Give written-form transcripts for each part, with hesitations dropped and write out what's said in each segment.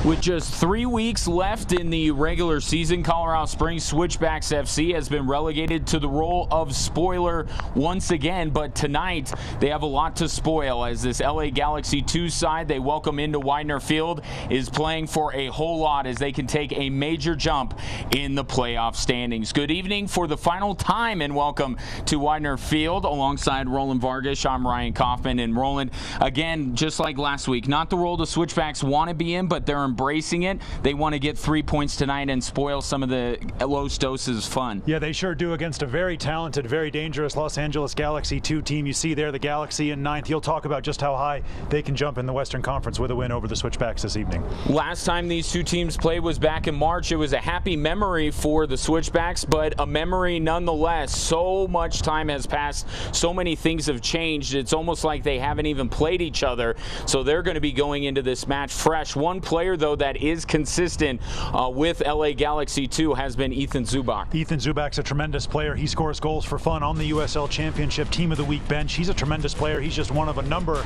With just 3 weeks left in the regular season, Colorado Springs Switchbacks FC has been relegated to the role of spoiler once again. But tonight, they have a lot to spoil as this LA Galaxy 2 side they welcome into Widener Field is playing for a whole lot as they can take a major jump in the playoff standings. Good evening for the final time and welcome to Widener Field alongside Roland Vargas. I'm Ryan Kaufman. And Roland, again, just like last week, not the role the Switchbacks want to be in, but they're embracing it. They want to get 3 points tonight and spoil some of the Los Doses fun. Yeah, they sure do against a very talented, very dangerous Los Angeles Galaxy 2 team. You see there the Galaxy in ninth. You'll talk about just how high they can jump in the Western Conference with a win over the Switchbacks this evening. Last time these two teams played was back in March. It was a happy memory for the Switchbacks, but a memory nonetheless. So much time has passed. So many things have changed. It's almost like they haven't even played each other. So they're going to be going into this match fresh. One player, though, that is consistent with LA Galaxy 2 has been Ethan Zubak. Ethan Zubak's a tremendous player. He scores goals for fun on the USL Championship Team of the Week bench. He's a tremendous player. He's just one of a number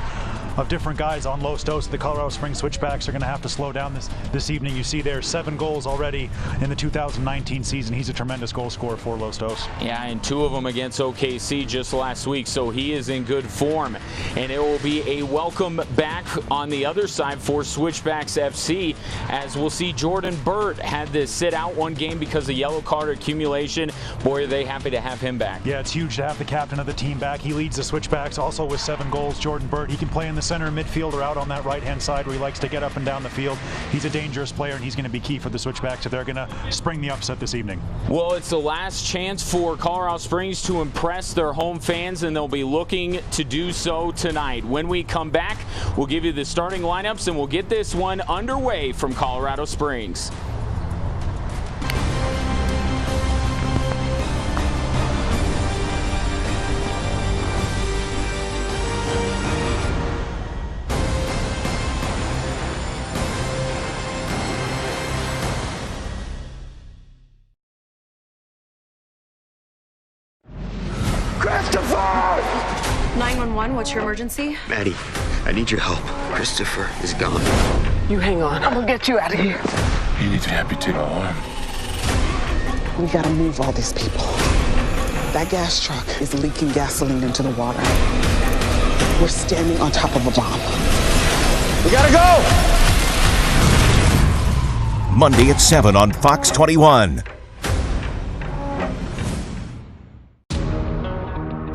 of different guys on Los Dos. The Colorado Springs Switchbacks are going to have to slow down this evening. You see there 7 goals already in the 2019 season. He's a tremendous goal scorer for Los Dos. Yeah, and 2 of them against OKC just last week, so he is in good form. And it will be a welcome back on the other side for Switchbacks FC, as we'll see Jordan Burt had to sit out 1 game because of yellow card accumulation. Boy, are they happy to have him back. Yeah, it's huge to have the captain of the team back. He leads the Switchbacks also with 7 goals. Jordan Burt, he can play in the center midfield or out on that right-hand side where he likes to get up and down the field. He's a dangerous player, and he's going to be key for the Switchbacks if they're going to spring the upset this evening. Well, it's the last chance for Colorado Springs to impress their home fans, and they'll be looking to do so tonight. When we come back, we'll give you the starting lineups, and we'll get this one underway from Colorado Springs. Christopher! 911, what's your emergency? Maddie, I need your help. Christopher is gone. You hang on. I'm gonna get you out of here. You need to amputate my arm. We gotta move all these people. That gas truck is leaking gasoline into the water. We're standing on top of a bomb. We gotta go! Monday at 7 on Fox 21.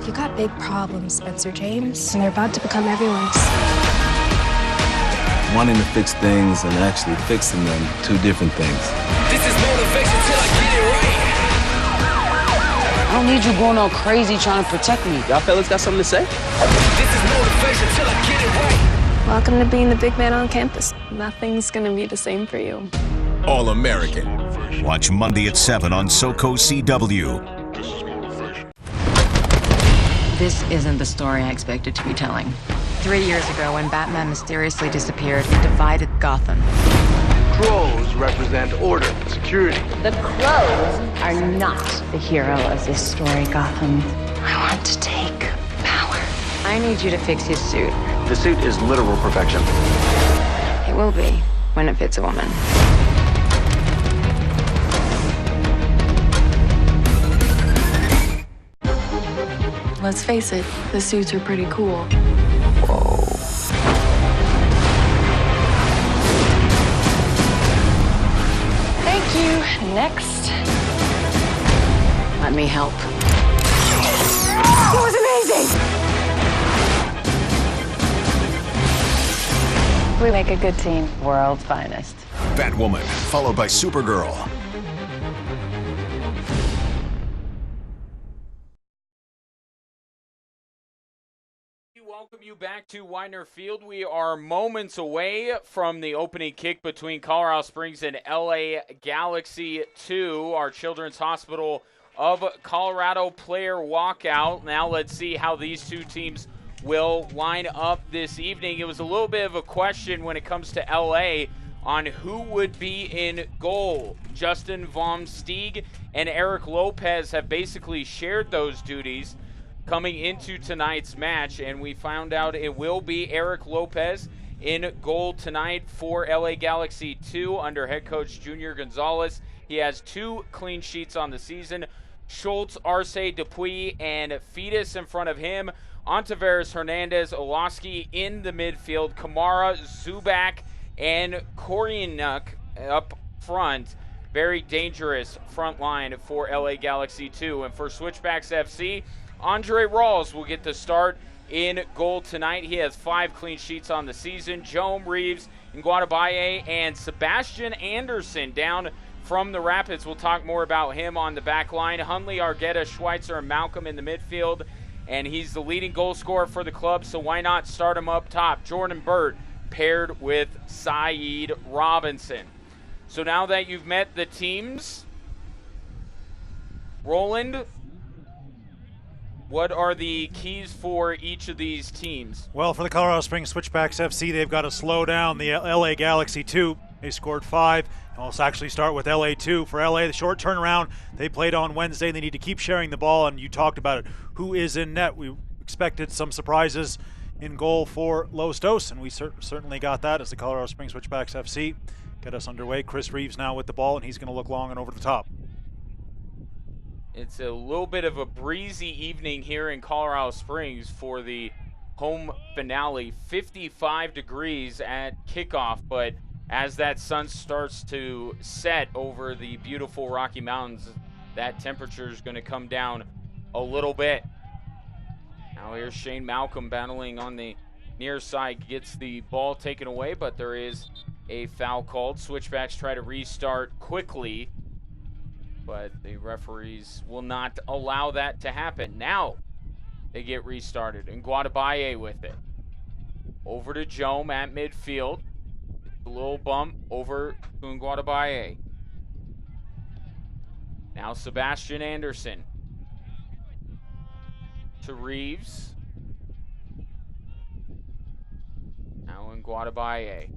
You got big problems, Spencer James, and they're about to become everyone's. Wanting to fix things and actually fixing them, 2 different things. This is motivation till I get it right. I don't need you going all crazy trying to protect me. Y'all fellas got something to say? This is motivation till I get it right. Welcome to being the big man on campus. Nothing's gonna be the same for you. All American. Watch Monday at 7 on SoCo CW. This isn't the story I expected to be telling. 3 years ago, when Batman mysteriously disappeared, he divided Gotham. Crows represent order, security. The crows are not the hero of this story, Gotham. I want to take power. I need you to fix his suit. The suit is literal perfection. It will be when it fits a woman. Let's face it, the suits are pretty cool. Whoa. Thank you. Next. Let me help. It was amazing! We make a good team. World's finest. Batwoman, followed by Supergirl. Welcome you back to Widener Field. We are moments away from the opening kick between Colorado Springs and LA Galaxy 2, our Children's Hospital of Colorado player walkout. Now let's see how these two teams will line up this evening. It was a little bit of a question when it comes to LA on who would be in goal. Justin Vom Stieg and Eric Lopez have basically shared those duties coming into tonight's match, and we found out it will be Eric Lopez In goal tonight for LA Galaxy 2 under head coach Junior Gonzalez. He has 2 clean sheets on the season. Schultz, Arce, Dupuis, and Fetus in front of him. Ontiveros, Hernandez, Olaski in the midfield. Kamara, Zubak, and Koryanuk up front. Very dangerous front line for LA Galaxy 2. And for Switchbacks FC, Andre Rawls will get the start in goal tonight. He has 5 clean sheets on the season. Jome, Reeves, Nguatabaye, and Sebastian Anderson down from the Rapids. We'll talk more about him on the back line. Hundley, Argueta, Schweitzer, and Malcolm in the midfield. And he's the leading goal scorer for the club, so why not start him up top? Jordan Burt paired with Saeed Robinson. So now that you've met the teams, Roland, what are the keys for each of these teams? Well, for the Colorado Springs Switchbacks FC, they've got to slow down the LA Galaxy 2. They scored 5. And let's actually start with LA 2. For LA, the short turnaround, they played on Wednesday. They need to keep sharing the ball, and you talked about it. Who is in net? We expected some surprises in goal for Los Dos, and we certainly got that as the Colorado Springs Switchbacks FC get us underway. Chris Reeves now with the ball, and he's going to look long and over the top. It's a little bit of a breezy evening here in Colorado Springs for the home finale. 55 degrees at kickoff, but as that sun starts to set over the beautiful Rocky Mountains, that temperature is going to come down a little bit. Now here's Shane Malcolm battling on the near side, gets the ball taken away, but there is a foul called. Switchbacks try to restart quickly, but the referees will not allow that to happen. Now they get restarted, and Nguatabaye with it. Over to Jome at midfield. A little bump over to Nguatabaye. Now Sebastian Anderson to Reeves. Now Nguatabaye.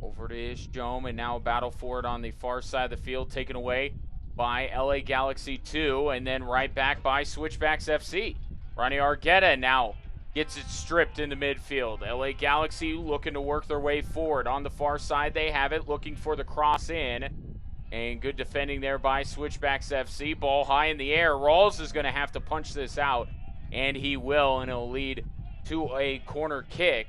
Over to Ishjome, and now a battle for it on the far side of the field, taken away by LA Galaxy 2, and then right back by Switchbacks FC. Ronnie Argueta now gets it stripped in the midfield. LA Galaxy looking to work their way forward. On the far side, they have it, looking for the cross in. And good defending there by Switchbacks FC. Ball high in the air. Rawls is going to have to punch this out, and he will, and it'll lead to a corner kick.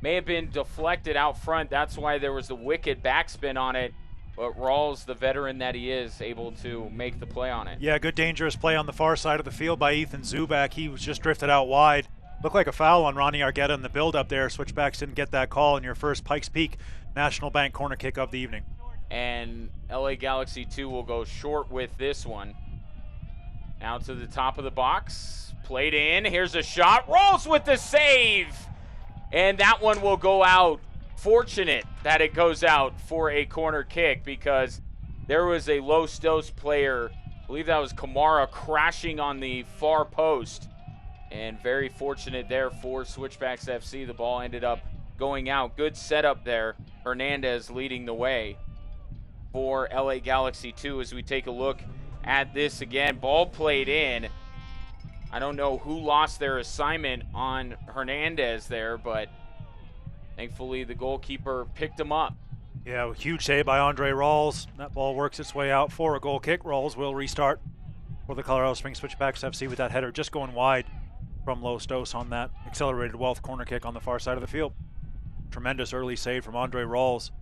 May have been deflected out front. That's why there was the wicked backspin on it. But Rawls, the veteran that he is, able to make the play on it. Yeah, good dangerous play on the far side of the field by Ethan Zubak. He was just drifted out wide. Looked like a foul on Ronnie Argueta in the build-up there. Switchbacks didn't get that call in your first Pikes Peak National Bank corner kick of the evening. And LA Galaxy 2 will go short with this one. Now to the top of the box. Played in. Here's a shot. Rawls with the save. And that one will go out. Fortunate that it goes out for a corner kick, because there was a Los Dos player, I believe that was Kamara, crashing on the far post. And very fortunate there for Switchbacks FC. The ball ended up going out. Good setup there. Hernandez leading the way for LA Galaxy 2 as we take a look at this again. Ball played in. I don't know who lost their assignment on Hernandez there, but thankfully the goalkeeper picked him up. Yeah, a huge save by Andre Rawls. That ball works its way out for a goal kick. Rawls will restart for the Colorado Springs Switchbacks FC with that header just going wide from Los Dos on that accelerated Wealth corner kick on the far side of the field. Tremendous early save from Andre Rawls.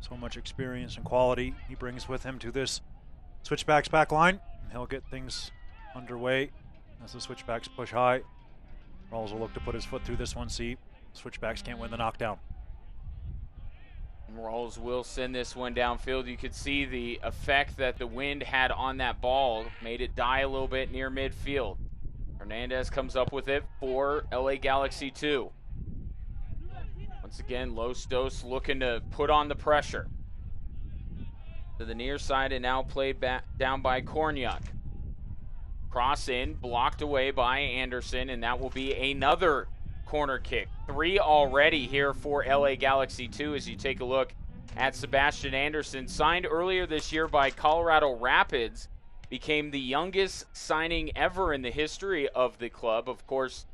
So much experience and quality he brings with him to this Switchbacks back line. He'll get things underway as the Switchbacks push high. Rawls will look to put his foot through this one, see Switchbacks can't win the knockdown. Rawls will send this one downfield. You could see the effect that the wind had on that ball. Made it die a little bit near midfield. Hernandez comes up with it for LA Galaxy 2. Once again, Los Dos looking to put on the pressure. To the near side, and now played back down by Kornyuk. Cross in, blocked away by Anderson, and that will be another corner kick. 3 already here for LA Galaxy 2 as you take a look at Sebastian Anderson. Signed earlier this year by Colorado Rapids, became the youngest signing ever in the history of the club. Of course,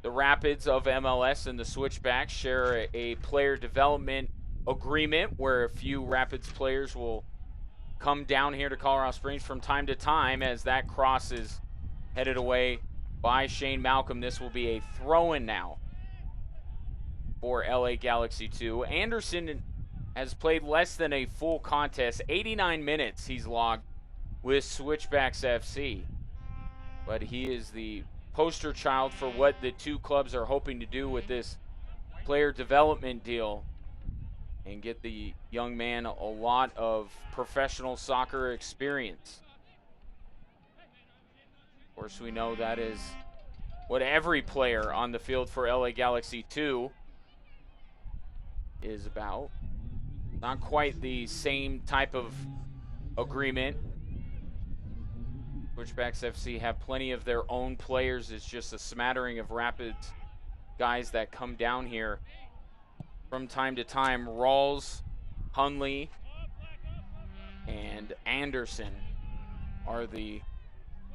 the Rapids of MLS and the Switchbacks share a player development agreement where a few Rapids players will come down here to Colorado Springs from time to time. As that cross is headed away by Shane Malcolm, this will be a throw-in now for LA Galaxy 2. Anderson has played less than a full contest. 89 minutes he's logged with Switchbacks FC. But he is the poster child for what the two clubs are hoping to do with this player development deal and get the young man a lot of professional soccer experience. Of course, we know that is what every player on the field for LA Galaxy 2 is about. Not quite the same type of agreement. Switchbacks FC have plenty of their own players. It's just a smattering of Rapids guys that come down here from time to time. Rawls, Hunley, and Anderson are the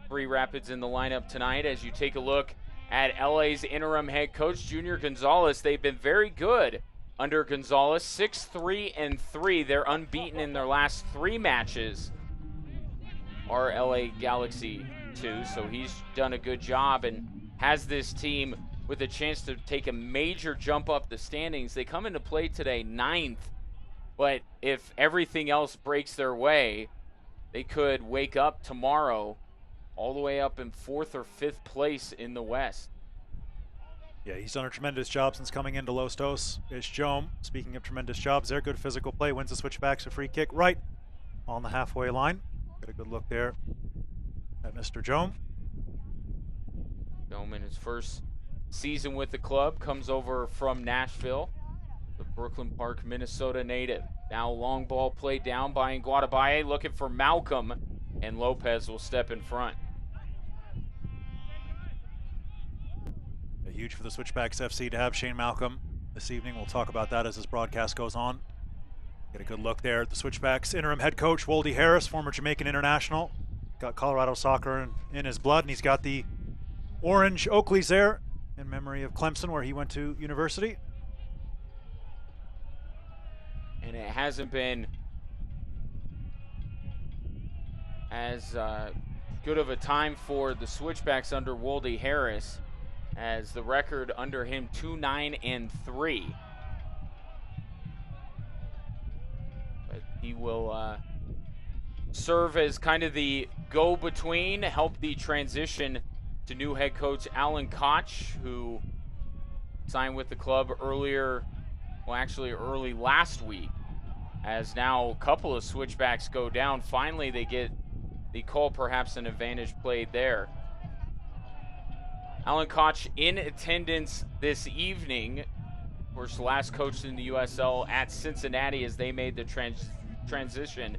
three Rapids in the lineup tonight. As you take a look at LA's interim head coach, Junior Gonzalez, they've been very good under Gonzalez. 6-3-3. They're unbeaten in their last 3 matches. Are LA Galaxy 2, so he's done a good job and has this team with a chance to take a major jump up the standings. They come into play today 9th, but if everything else breaks their way, they could wake up tomorrow all the way up in 4th or 5th place in the West. Yeah, he's done a tremendous job since coming into Los Dos. Ish Jome, speaking of tremendous jobs there, good physical play, wins the Switchbacks, a free kick right on the halfway line. Got a good look there at Mr. Jome. Jome in his first season with the club comes over from Nashville, the Brooklyn Park, Minnesota native. Now long ball played down by Nguatabaye, looking for Malcolm, and Lopez will step in front. Huge for the Switchbacks FC to have Shane Malcolm this evening. We'll talk about that as this broadcast goes on. Get a good look there at the Switchbacks interim head coach, Woldy Harris, former Jamaican international. Got Colorado soccer in his blood, and he's got the orange Oakleys there in memory of Clemson, where he went to university. And it hasn't been as good of a time for the Switchbacks under Woldy Harris, as the record under him 2-9-3. But he will serve as kind of the go-between, help the transition to new head coach Alan Koch, who signed with the club early last week. As now a couple of Switchbacks go down, finally they get the call, perhaps an advantage played there. Alan Koch in attendance this evening. Of course, last coached in the USL at Cincinnati as they made the transition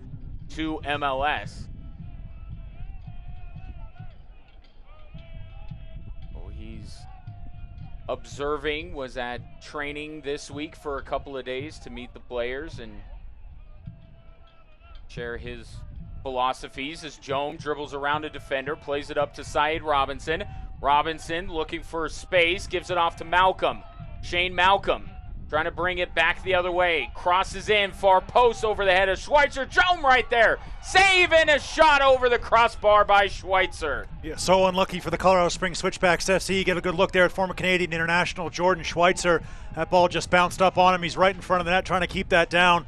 to MLS. Oh, he's observing, was at training this week for a couple of days to meet the players and share his philosophies as Jome dribbles around a defender, plays it up to Saeed Robinson. Robinson looking for space, gives it off to Malcolm. Shane Malcolm trying to bring it back the other way. Crosses in, far post over the head of Schweitzer. Jome right there. Save and a shot over the crossbar by Schweitzer. Yeah, so unlucky for the Colorado Springs Switchbacks FC. Get a good look there at former Canadian international Jordan Schweitzer. That ball just bounced up on him. He's right in front of the net trying to keep that down.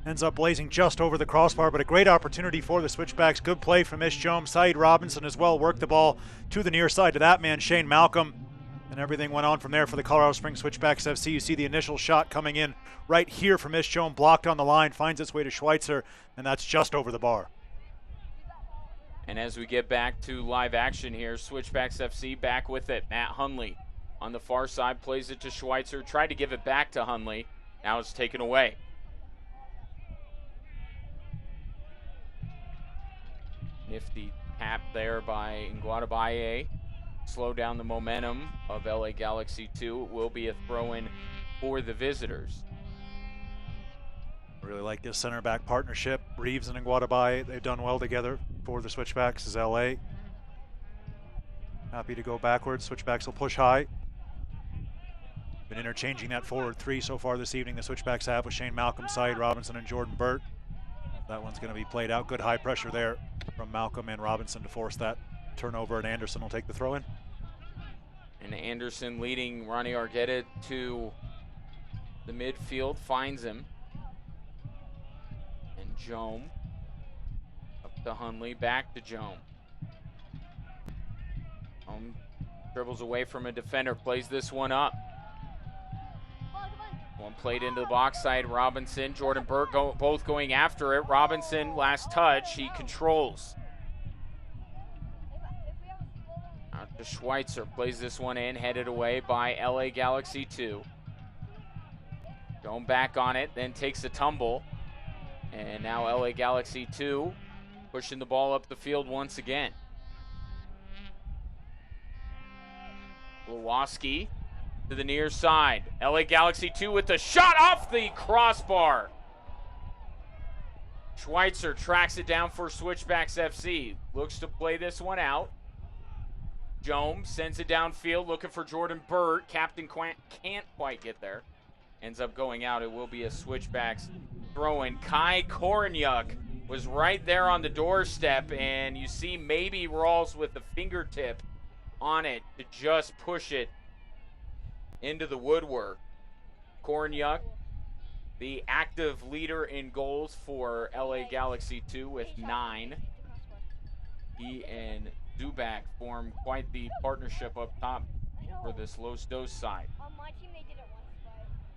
Ends up blazing just over the crossbar, but a great opportunity for the Switchbacks. Good play from Ish Jome. Saeed Robinson as well worked the ball to the near side to that man, Shane Malcolm. And everything went on from there for the Colorado Springs Switchbacks FC. You see the initial shot coming in right here from Ish Jome, blocked on the line, finds its way to Schweitzer, and that's just over the bar. And as we get back to live action here, Switchbacks FC back with it. Matt Hunley on the far side plays it to Schweitzer. Tried to give it back to Hunley. Now it's taken away. Nifty tap there by Nguatabaye. Slow down the momentum of LA Galaxy 2. It will be a throw-in for the visitors. I really like this center back partnership. Reeves and Nguatabaye, they've done well together for the Switchbacks as LA. Happy to go backwards. Switchbacks will push high. Been interchanging that forward three so far this evening. The Switchbacks have with Shane Malcolm's side, Robinson and Jordan Burt. That one's going to be played out. Good high pressure there from Malcolm and Robinson to force that turnover, and Anderson will take the throw in. And Anderson leading Ronnie Argueta to the midfield, finds him. And Jome up to Hundley, back to Jome. Dribbles away from a defender, plays this one up. One played into the box side, Robinson, Jordan Burt both going after it. Robinson, last touch, he controls. Out to Schweitzer, plays this one in, headed away by LA Galaxy 2. Going back on it, then takes a tumble. And now LA Galaxy 2 pushing the ball up the field once again. Lewoski to the near side. LA Galaxy 2 with the shot off the crossbar. Schweitzer tracks it down for Switchbacks FC. Looks to play this one out. Jome sends it downfield looking for Jordan Burt. Captain can't quite get there. Ends up going out. It will be a Switchbacks throw-in. Kai Kornyuk was right there on the doorstep, and you see maybe Rawls with the fingertip on it to just push it into the woodwork. Kornyuk, the active leader in goals for LA Galaxy 2 with 9. He and Zubak form quite the partnership up top for this Los Dos side.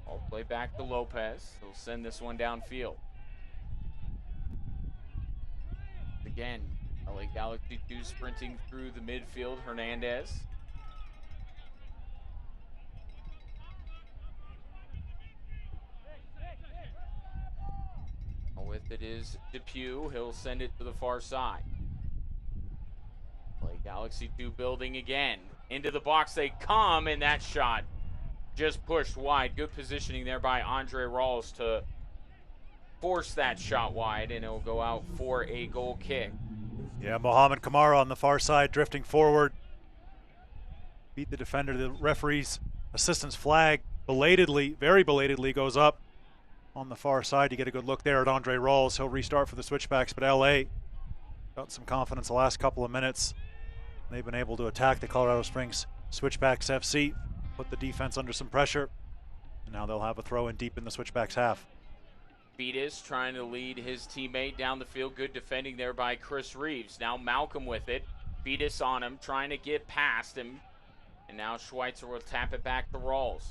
I'll play back to Lopez. He'll send this one downfield. Again, LA Galaxy 2 sprinting through the midfield. Hernandez. With it is Depew. He'll send it to the far side. LA Galaxy 2 building again. Into the box they come, and that shot just pushed wide. Good positioning there by Andre Rawls to force that shot wide, and it'll go out for a goal kick. Yeah, Mohamed Kamara on the far side, drifting forward. Beat the defender. The referee's assistant's flag belatedly, very belatedly, goes up on the far side. You get a good look there at Andre Rawls. He'll restart for the Switchbacks, but LA got some confidence the last couple of minutes. They've been able to attack the Colorado Springs Switchbacks FC, put the defense under some pressure, and now they'll have a throw in deep in the Switchbacks half. Beatus trying to lead his teammate down the field. Good defending there by Chris Reeves. Now Malcolm with it. Beatus on him, trying to get past him. And now Schweitzer will tap it back to Rawls.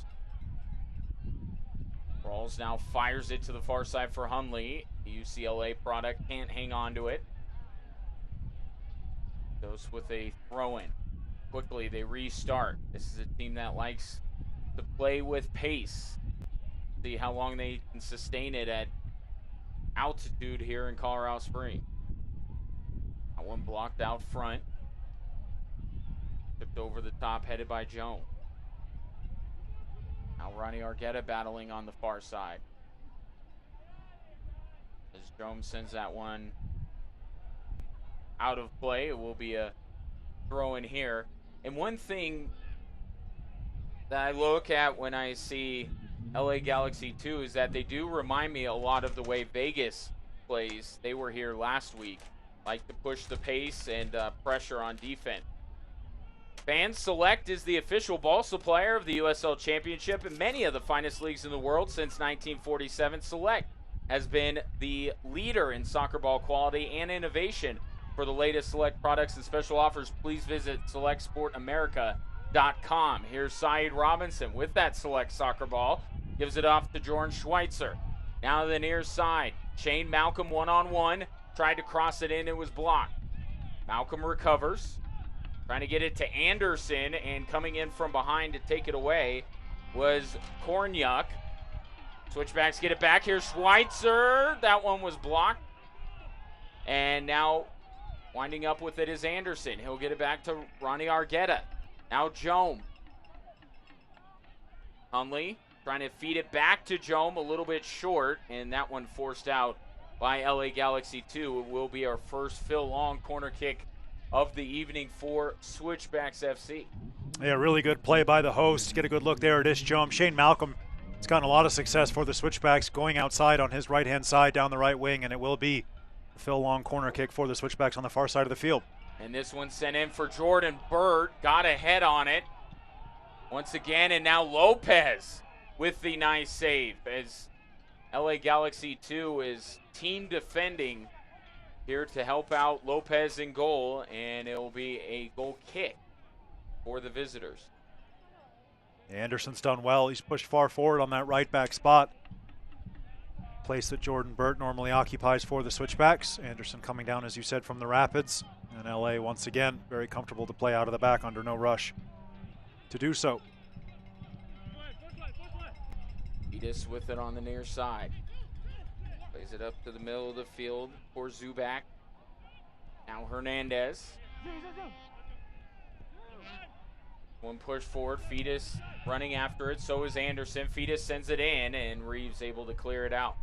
Rawls now fires it to the far side for Hundley. The UCLA product can't hang on to it. Goes with a throw-in. Quickly they restart. This is a team that likes to play with pace. See how long they can sustain it at altitude here in Colorado Springs. That one blocked out front. Tipped over the top, headed by Jones. Now Ronnie Argueta battling on the far side. As Jones sends that one out of play, it will be a throw in here. And one thing that I look at when I see LA Galaxy 2 is that they do remind me a lot of the way Vegas plays. They were here last week. Like to push the pace and pressure on defense. Fan Select is the official ball supplier of the USL Championship and many of the finest leagues in the world since 1947. Select has been the leader in soccer ball quality and innovation. For the latest Select products and special offers, please visit selectsportamerica.com. Here's Saeed Robinson with that Select soccer ball. Gives it off to Jordan Schweitzer. Now to the near side. Shane Malcolm one-on-one. Tried to cross it in. It was blocked. Malcolm recovers. Trying to get it to Anderson, and coming in from behind to take it away was Kornyuk. Switchbacks get it back here. Schweitzer. That one was blocked. And now winding up with it is Anderson. He'll get it back to Ronnie Argueta. Now Jome. Hundley trying to feed it back to Jome, a little bit short, and that one forced out by LA Galaxy 2. It will be our first Phil Long corner kick of the evening for Switchbacks FC. Yeah, really good play by the host. Get a good look there at Ish Jom. Shane Malcolm has gotten a lot of success for the Switchbacks, going outside on his right-hand side down the right wing, and it will be a Phil Long corner kick for the Switchbacks on the far side of the field. And this one sent in for Jordan Burt. Got ahead on it once again, and now Lopez with the nice save as LA Galaxy 2 is team defending here to help out Lopez in goal, and it will be a goal kick for the visitors. Anderson's done well. He's pushed far forward on that right back spot. Place that Jordan Burt normally occupies for the Switchbacks. Anderson coming down, as you said, from the Rapids. And LA, once again, very comfortable to play out of the back under no rush to do so. Edis with it on the near side. Plays it up to the middle of the field for Zubak. Now Hernandez. One push forward, Fetus running after it, so is Anderson. Fetus sends it in, and Reeves able to clear it out.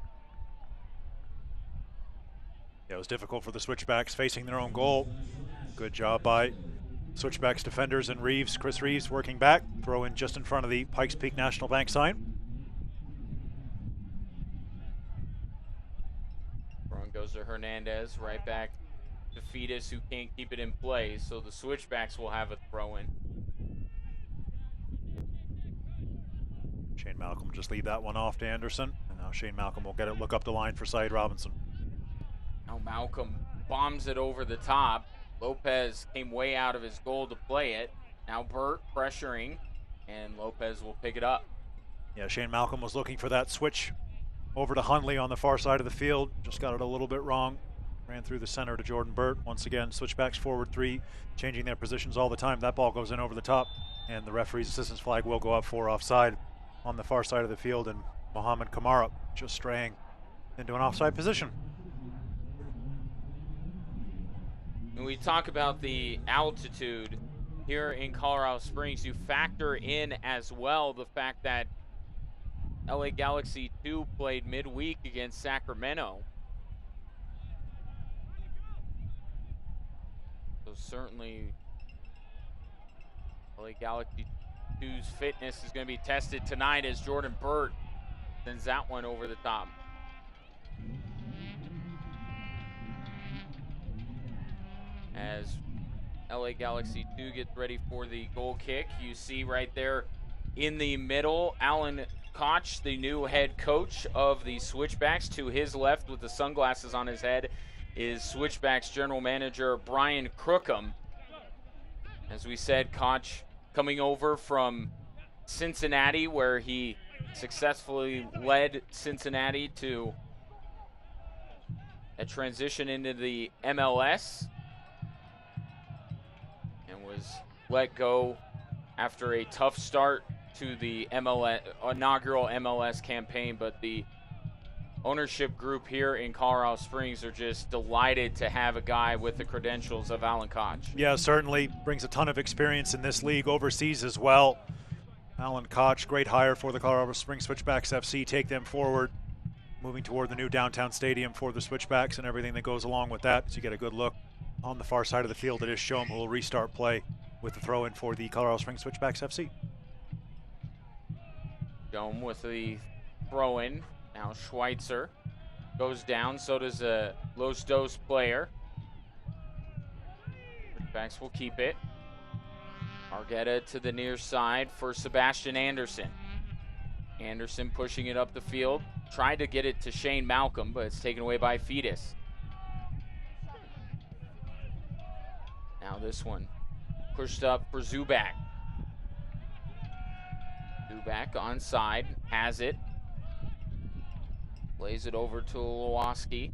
Yeah, it was difficult for the Switchbacks facing their own goal. Good job by Switchbacks defenders and Reeves. Chris Reeves working back, throw in just in front of the Pikes Peak National Bank sign. Run goes to Hernandez, right back to Fetus, who can't keep it in play, so the Switchbacks will have a throw-in. Shane Malcolm just lead that one off to Anderson. And now Shane Malcolm will get it, look up the line for Syed Robinson. Now Malcolm bombs it over the top. Lopez came way out of his goal to play it. Now Burt pressuring, and Lopez will pick it up. Yeah, Shane Malcolm was looking for that switch over to Hundley on the far side of the field. Just got it a little bit wrong. Ran through the center to Jordan Burt. Once again, Switchbacks forward three, changing their positions all the time. That ball goes in over the top, and the referee's assistance flag will go up for offside on the far side of the field, and Mohamed Kamara just straying into an offside position. When we talk about the altitude here in Colorado Springs, you factor in as well the fact that LA Galaxy 2 played midweek against Sacramento. So certainly LA Galaxy 2's fitness is going to be tested tonight as Jordan Burt sends that one over the top. As LA Galaxy 2 gets ready for the goal kick, you see right there in the middle, Alan Koch, the new head coach of the Switchbacks. To his left with the sunglasses on his head is Switchbacks general manager Brian Crookham. As we said, Koch coming over from Cincinnati, where he successfully led Cincinnati to a transition into the MLS and was let go after a tough start to the inaugural MLS campaign. But the ownership group here in Colorado Springs are just delighted to have a guy with the credentials of Alan Koch. Yeah, certainly brings a ton of experience in this league overseas as well. Alan Koch, great hire for the Colorado Springs Switchbacks FC. Take them forward, moving toward the new downtown stadium for the Switchbacks and everything that goes along with that. So you get a good look on the far side of the field. It is Shom who will restart play with the throw-in for the Colorado Springs Switchbacks FC. Shom with the throw-in. Now Schweitzer goes down, so does a Los Dos player. Switchbacks will keep it. Argueta to the near side for Sebastian Anderson. Anderson pushing it up the field. Tried to get it to Shane Malcolm, but it's taken away by Fetus. Now this one pushed up for Zubak. Zubak onside, has it. Plays it over to Lewoski.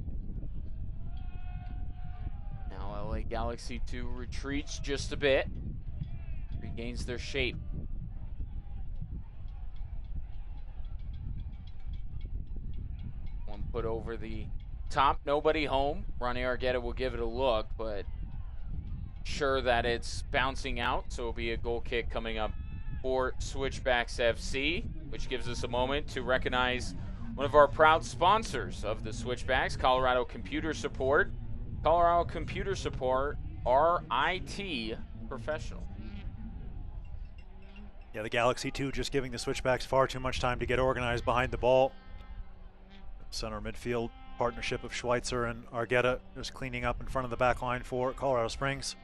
Now LA Galaxy 2 retreats just a bit. Regains their shape. One put over the top, nobody home. Ronnie Argueta will give it a look, but sure that it's bouncing out, so it'll be a goal kick coming up for Switchbacks FC, which gives us a moment to recognize one of our proud sponsors of the Switchbacks, Colorado Computer Support. Colorado Computer Support, RIT Professional. Yeah, the Galaxy 2 just giving the Switchbacks far too much time to get organized behind the ball. Center midfield partnership of Schweitzer and Argueta just cleaning up in front of the back line for Colorado Springs.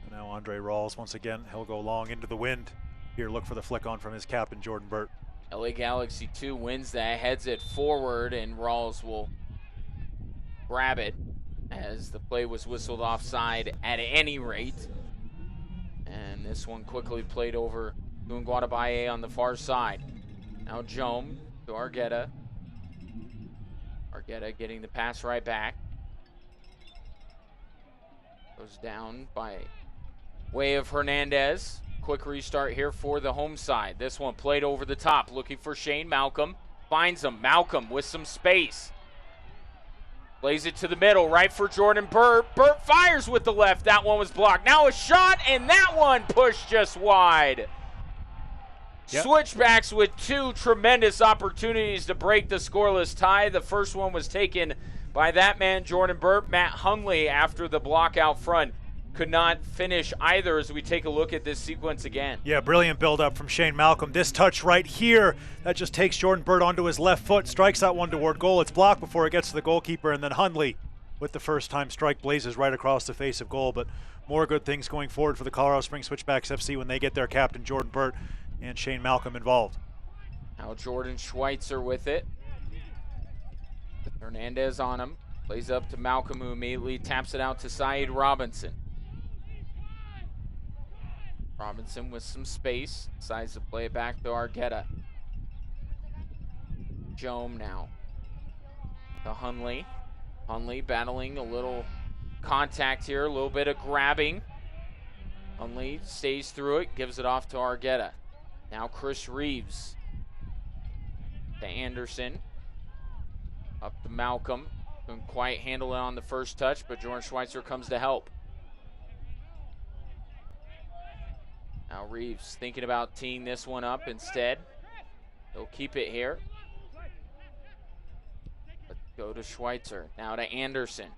And now Andre Rawls, once again, he'll go long into the wind. Here, look for the flick on from his captain, Jordan Burt. LA Galaxy 2 wins that, heads it forward, and Rawls will grab it as the play was whistled offside at any rate. And this one quickly played over to Nguatabaye on the far side. Now Jome to Argueta. Argueta getting the pass right back. Goes down by way of Hernandez. Quick restart here for the home side. This one played over the top, looking for Shane Malcolm. Finds him. Malcolm with some space. Plays it to the middle, right for Jordan Burt. Burt fires with the left. That one was blocked. Now a shot, and that one pushed just wide. Yep. Switchbacks with two tremendous opportunities to break the scoreless tie. The first one was taken by that man, Jordan Burt. Matt Hunley, after the block out front, could not finish either as we take a look at this sequence again. Yeah, brilliant build-up from Shane Malcolm. This touch right here, that just takes Jordan Burt onto his left foot, strikes that one toward goal. It's blocked before it gets to the goalkeeper, and then Hunley, with the first-time strike, blazes right across the face of goal. But more good things going forward for the Colorado Springs Switchbacks FC when they get their captain, Jordan Burt, and Shane Malcolm involved. Now Jordan Schweitzer with it. Hernandez on him. Plays up to Malcolm, who immediately taps it out to Saeed Robinson. Robinson with some space, decides to play it back to Argueta. Jome now to Hunley. Hunley battling a little contact here, a little bit of grabbing. Hunley stays through it, gives it off to Argueta. Now Chris Reeves to Anderson. Up to Malcolm. Couldn't quite handle it on the first touch, but Jordan Schweitzer comes to help. Now Reeves thinking about teeing this one up instead. He'll keep it here. Let's go to Schweitzer. Now to Anderson.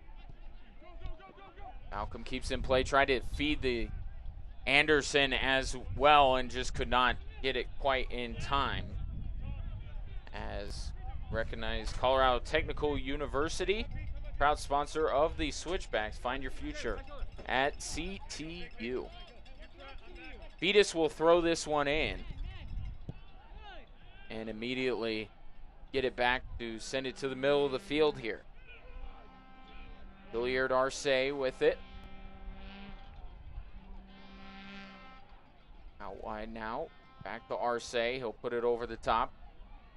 Malcolm keeps in play. Tried to feed the Anderson as well and just could not get it quite in time. As recognized Colorado Technical University, proud sponsor of the Switchbacks. Find your future at CTU. Fetus will throw this one in and immediately get it back to send it to the middle of the field here. Hilliard Arce with it. Out wide now. Back to Arce. He'll put it over the top.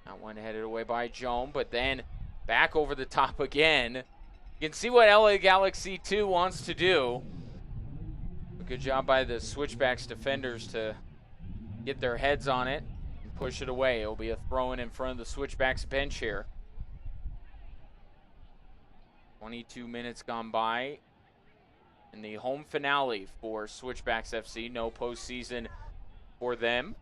That one headed away by Jome, but then back over the top again. You can see what LA Galaxy 2 wants to do. Good job by the Switchbacks defenders to get their heads on it and push it away. It'll be a throw-in in front of the Switchbacks bench here. 22 minutes gone by in the home finale for Switchbacks FC. No postseason for them,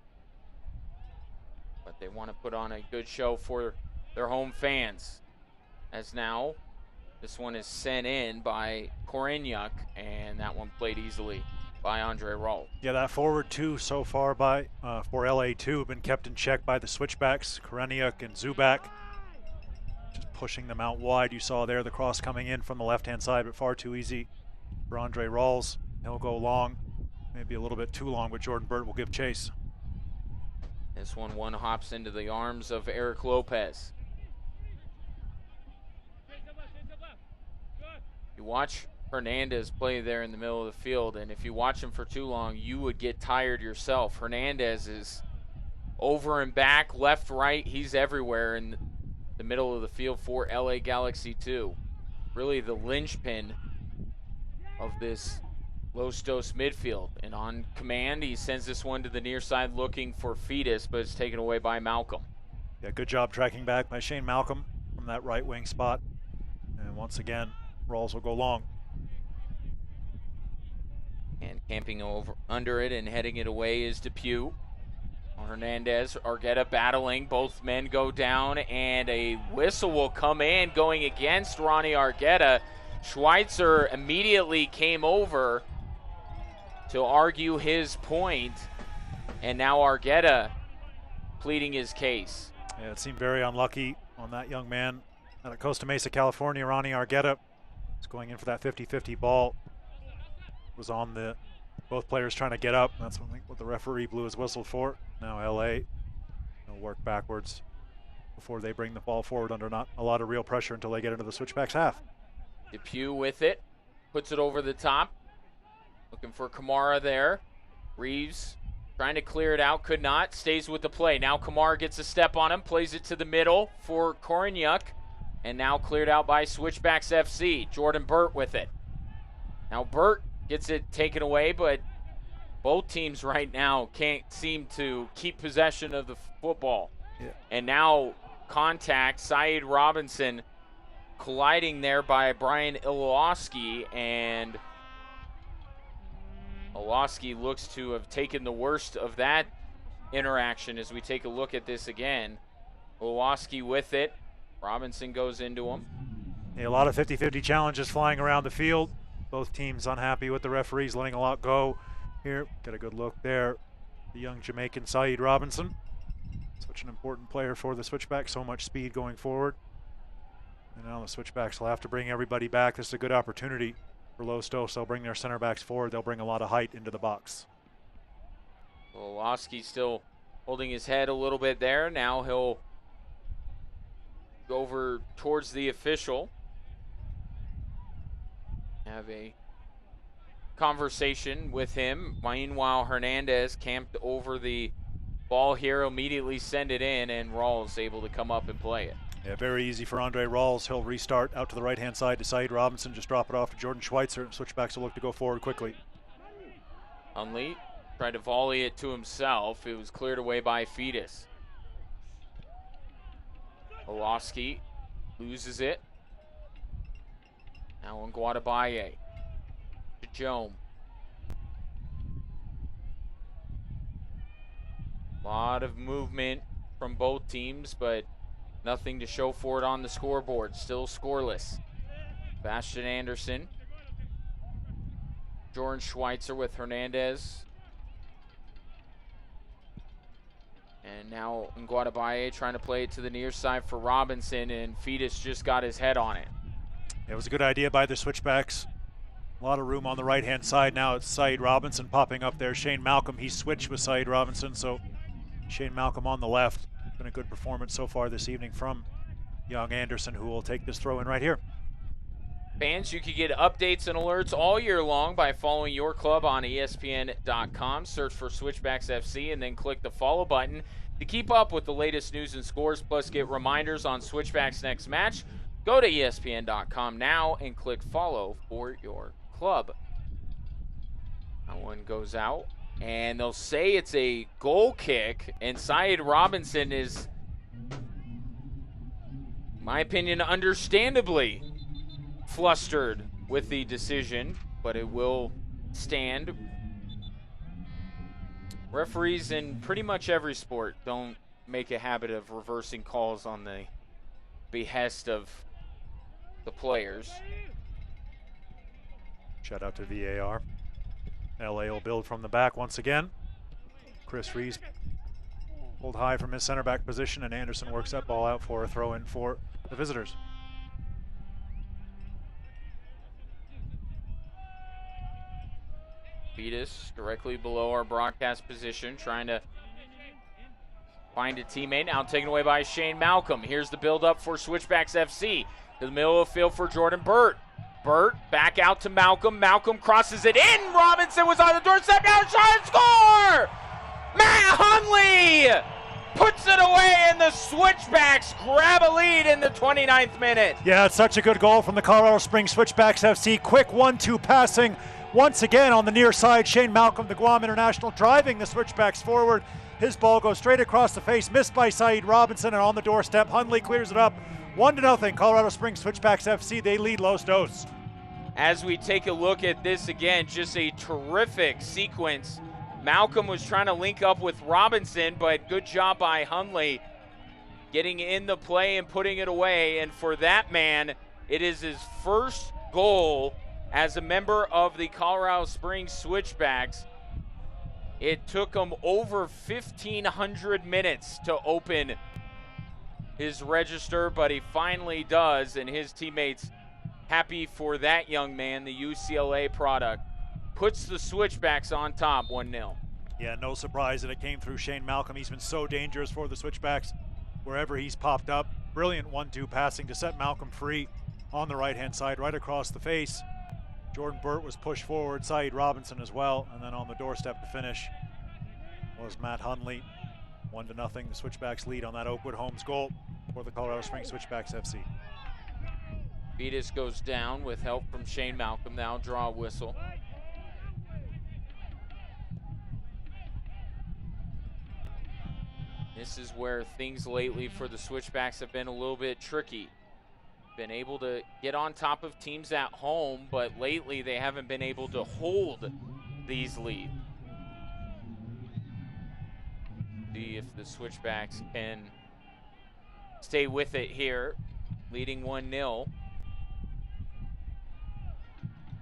but they want to put on a good show for their home fans. As now, this one is sent in by Korenyuk, and that one played easily by Andre Rawls. Yeah, that forward two so far by for LA2 have been kept in check by the Switchbacks, Korenyuk and Zubak. Just pushing them out wide. You saw there the cross coming in from the left-hand side, but far too easy for Andre Rawls. He'll go long, maybe a little bit too long, but Jordan Burt will give chase. This one hops into the arms of Eric Lopez. You watch Hernandez play there in the middle of the field, and if you watch him for too long, you would get tired yourself. Hernandez is over and back, left, right. He's everywhere in the middle of the field for LA Galaxy 2. Really the linchpin of this Los Dos midfield. And on command, he sends this one to the near side looking for Fetus, but it's taken away by Malcolm. Yeah, good job tracking back by Shane Malcolm from that right wing spot. And once again, Rawls will go long. And camping over under it and heading it away is Depew. Hernandez, Argueta battling. Both men go down, and a whistle will come in going against Ronnie Argueta. Schweitzer immediately came over to argue his point. And now Argueta pleading his case. Yeah, it seemed very unlucky on that young man out of Costa Mesa, California. Ronnie Argueta is going in for that 50-50 ball. Was on the both players trying to get up. That's what the referee blew his whistle for. Now LA will work backwards before they bring the ball forward under not a lot of real pressure until they get into the Switchbacks half. Depew with it, puts it over the top. Looking for Kamara there. Reeves trying to clear it out, could not, stays with the play. Now Kamara gets a step on him, plays it to the middle for Koronyuk, and now cleared out by Switchbacks FC. Jordan Burt with it. Now Burt gets it taken away, but both teams right now can't seem to keep possession of the football. Yeah. And now contact, Saeed Robinson colliding there by Brian Ilowski, and Ilowski looks to have taken the worst of that interaction as we take a look at this again. Ilowski with it. Robinson goes into him. Yeah, a lot of 50-50 challenges flying around the field. Both teams unhappy with the referees letting a lot go here. Get a good look there. The young Jamaican Saeed Robinson. Such an important player for the Switchbacks, so much speed going forward. And now the Switchbacks will have to bring everybody back. This is a good opportunity for Los Dos. They'll bring their center backs forward. They'll bring a lot of height into the box. Ilowski still holding his head a little bit there. Now he'll go over towards the official. Have a conversation with him. Meanwhile, Hernandez camped over the ball here, immediately send it in, and Rawls able to come up and play it. Yeah, very easy for Andre Rawls. He'll restart out to the right-hand side to Saeed Robinson. Just drop it off to Jordan Schweitzer. Switchbacks will look to go forward quickly. Hunley tried to volley it to himself. It was cleared away by Fetus. Ilowski loses it. Now on Guadabaye to Jome. A lot of movement from both teams, but nothing to show for it on the scoreboard. Still scoreless. Sebastian Anderson. Jordan Schweitzer with Hernandez. And now Nguadabaye trying to play it to the near side for Robinson, and Fetus just got his head on it. It was a good idea by the Switchbacks. A lot of room on the right-hand side. Now it's Saeed Robinson popping up there. Shane Malcolm, he switched with Saeed Robinson, so Shane Malcolm on the left. Been a good performance so far this evening from young Anderson, who will take this throw in right here. Fans, you can get updates and alerts all year long by following your club on ESPN.com. Search for Switchbacks FC and then click the follow button to keep up with the latest news and scores, plus get reminders on Switchbacks' next match. Go to ESPN.com now and click follow for your club. That one goes out, and they'll say it's a goal kick, and Saeed Robinson is, in my opinion, understandably flustered with the decision, but it will stand. Referees in pretty much every sport don't make a habit of reversing calls on the behest of the players. Shout out to VAR. LA will build from the back once again. Chris Reeves pulled high from his center back position, and Anderson works that ball out for a throw in for the visitors. Fetus directly below our broadcast position, trying to find a teammate. Now taken away by Shane Malcolm. Here's the build-up for Switchbacks FC. To the middle of the field for Jordan Burt. Burt back out to Malcolm. Malcolm crosses it in. Robinson was on the doorstep. Now shot and score! Matt Hunley puts it away, and the Switchbacks grab a lead in the 29th minute. Yeah, it's such a good goal from the Colorado Springs Switchbacks FC. Quick 1-2 passing. Once again on the near side, Shane Malcolm, the Guam International, driving the Switchbacks forward. His ball goes straight across the face, missed by Saeed Robinson, and on the doorstep, Hunley clears it up. 1-0, Colorado Springs Switchbacks FC. They lead Los Dos. As we take a look at this again, just a terrific sequence. Malcolm was trying to link up with Robinson, but good job by Hunley getting in the play and putting it away. And for that man, it is his first goal as a member of the Colorado Springs Switchbacks. It took him over 1,500 minutes to open his register, but he finally does, and his teammates happy for that young man. The UCLA product puts the Switchbacks on top 1-0. Yeah, no surprise that it came through Shane Malcolm. He's been so dangerous for the Switchbacks wherever he's popped up. Brilliant 1-2 passing to set Malcolm free on the right-hand side, right across the face. Jordan Burt was pushed forward, Saeed Robinson as well, and then on the doorstep to finish was Matt Hunley. 1-0, the Switchbacks lead on that Oakwood Holmes goal for the Colorado Springs Switchbacks FC. Vitas goes down with help from Shane Malcolm. Now draw a whistle. This is where things lately for the Switchbacks have been a little bit tricky. Been able to get on top of teams at home, but lately they haven't been able to hold these leads. See if the Switchbacks can stay with it here, leading 1-0.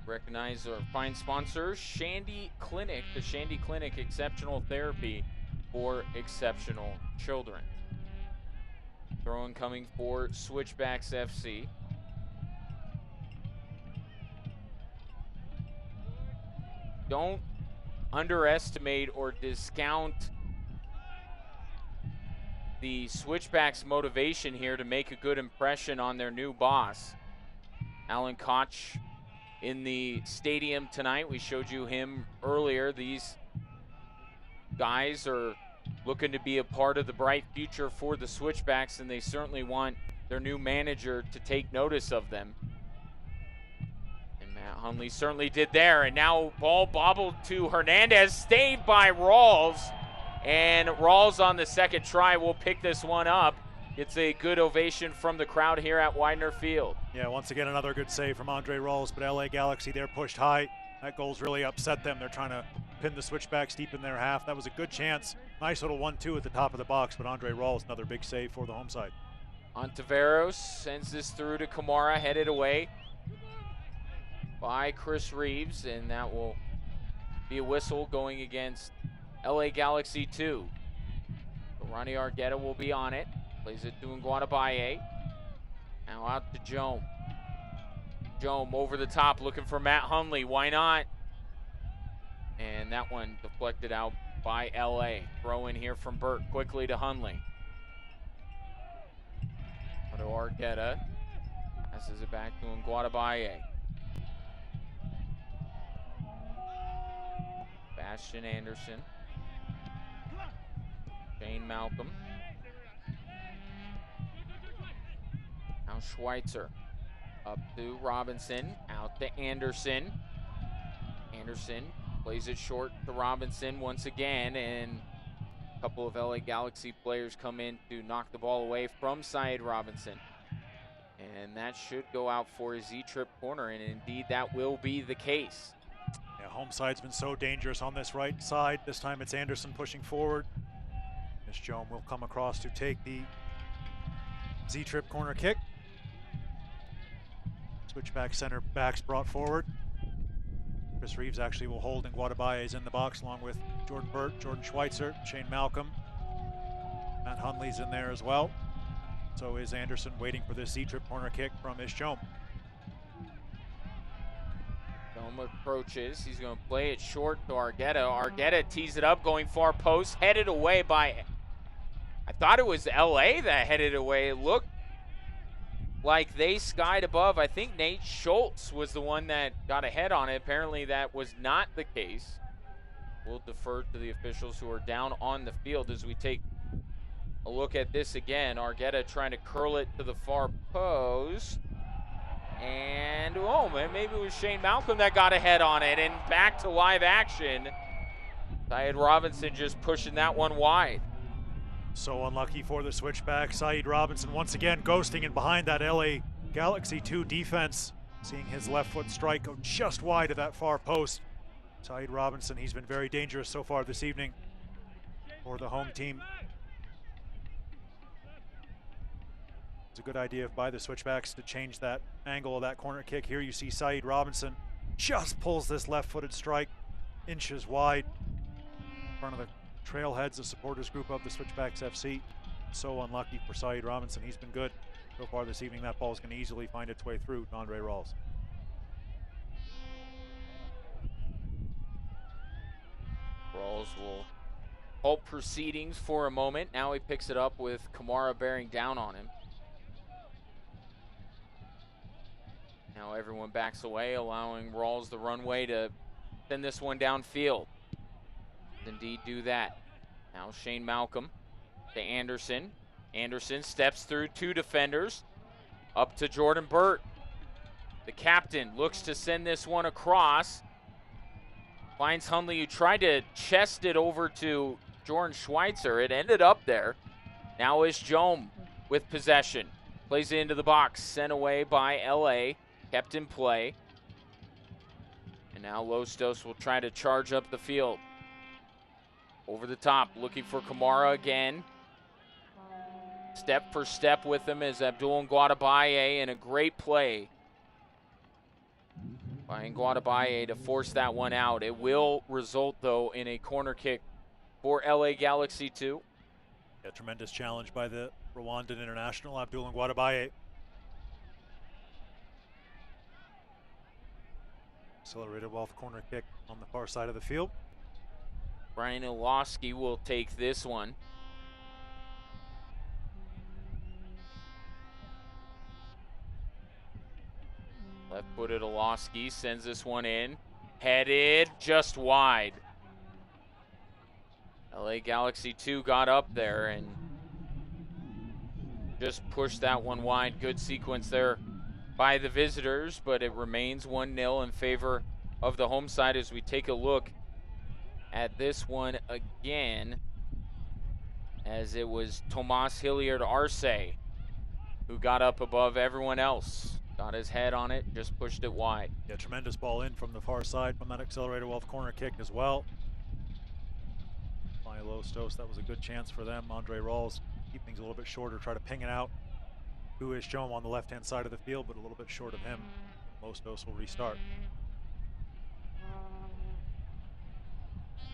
Recognize our fine sponsor, Shandy Clinic, the Shandy Clinic Exceptional Therapy for Exceptional Children. Throw in coming for Switchbacks FC. Don't underestimate or discount the Switchbacks' motivation here to make a good impression on their new boss. Alan Koch in the stadium tonight. We showed you him earlier. These guys are looking to be a part of the bright future for the Switchbacks, and they certainly want their new manager to take notice of them. And Matt Hunley certainly did there, and now ball bobbled to Hernandez, saved by Rawls, and Rawls on the second try will pick this one up. It's a good ovation from the crowd here at Widener Field. Yeah, once again, another good save from Andre Rawls, but LA Galaxy, they're pushed high. That goal's really upset them. They're trying to pin the Switchbacks deep in their half. That was a good chance. Nice little 1-2 at the top of the box, but Andre Rawls, another big save for the home side. Ontiveros sends this through to Kamara, headed away by Chris Reeves, and that will be a whistle going against LA Galaxy 2. So Ronnie Argueta will be on it. Plays it to Nguatabaye. Now out to Jome. Jome over the top looking for Matt Hunley. Why not? And that one deflected out by LA. Throw in here from Burt quickly to Hunley. To Argueta. Passes it back to Nguatabaye. Sebastian Anderson. Shane Malcolm. Now Schweitzer. Up to Robinson. Out to Anderson. Anderson plays it short to Robinson once again, and a couple of LA Galaxy players come in to knock the ball away from Saeed Robinson. And that should go out for a Z-trip corner, and indeed that will be the case. Yeah, home side's been so dangerous on this right side. This time it's Anderson pushing forward. Miss Jome will come across to take the Z-trip corner kick. Switchback center backs brought forward. Chris Reeves actually will hold, and Nguatabaye is in the box along with Jordan Burt, Jordan Schweitzer, Shane Malcolm. Matt Hunley's in there as well. So is Anderson, waiting for this Z-trip corner kick from Ish Jome. Jome approaches. He's going to play it short to Argueta. Argueta tees it up, going far post, headed away by, I thought it was LA that headed away. It looked like they skied above. I think Nate Schultz was the one that got a head on it. Apparently that was not the case. We'll defer to the officials who are down on the field as we take a look at this again. Argueta trying to curl it to the far post. And, oh man, maybe it was Shane Malcolm that got a head on it. And back to live action. Saeed Robinson just pushing that one wide. So unlucky for the Switchback. Saeed Robinson once again ghosting in behind that LA Galaxy 2 defense. Seeing his left foot strike go just wide of that far post. Saeed Robinson, he's been very dangerous so far this evening for the home team. It's a good idea by the Switchbacks to change that angle of that corner kick. Here you see Saeed Robinson just pulls this left-footed strike inches wide. front of the trailheads, the supporters group of the Switchbacks FC. So unlucky for Saeed Robinson. He's been good so far this evening. That ball is going to easily find its way through to Andre Rawls. Rawls will halt proceedings for a moment. Now he picks it up with Kamara bearing down on him. Now everyone backs away, allowing Rawls the runway to send this one downfield. Indeed do that. Now Shane Malcolm to Anderson. Anderson steps through two defenders. Up to Jordan Burt. The captain looks to send this one across. Finds Hundley, who tried to chest it over to Jordan Schweitzer. It ended up there. Now is Jome with possession. Plays it into the box. Sent away by LA. Kept in play. And now Lostos will try to charge up the field. Over the top, looking for Kamara again. Step for step with him is Abdul Ngwadabaye, and a great play by Ngwadabaye to force that one out. It will result, though, in a corner kick for LA Galaxy 2. A tremendous challenge by the Rwandan international, Abdul Ngwadabaye. Accelerated Wealth corner kick on the far side of the field. Brian Ilowski will take this one. Left-footed Ilowski sends this one in. Headed just wide. LA Galaxy 2 got up there and just pushed that one wide. Good sequence there by the visitors, but it remains 1-0 in favor of the home side as we take a look at this one again, as it was Tomas Hilliard Arce who got up above everyone else. Got his head on it, just pushed it wide. Yeah, tremendous ball in from the far side from that Accelerated Wealth corner kick as well. By Lostos, that was a good chance for them. Andre Rawls keep things a little bit shorter, try to ping it out to Ishjome on the left-hand side of the field, but a little bit short of him. Lostos will restart.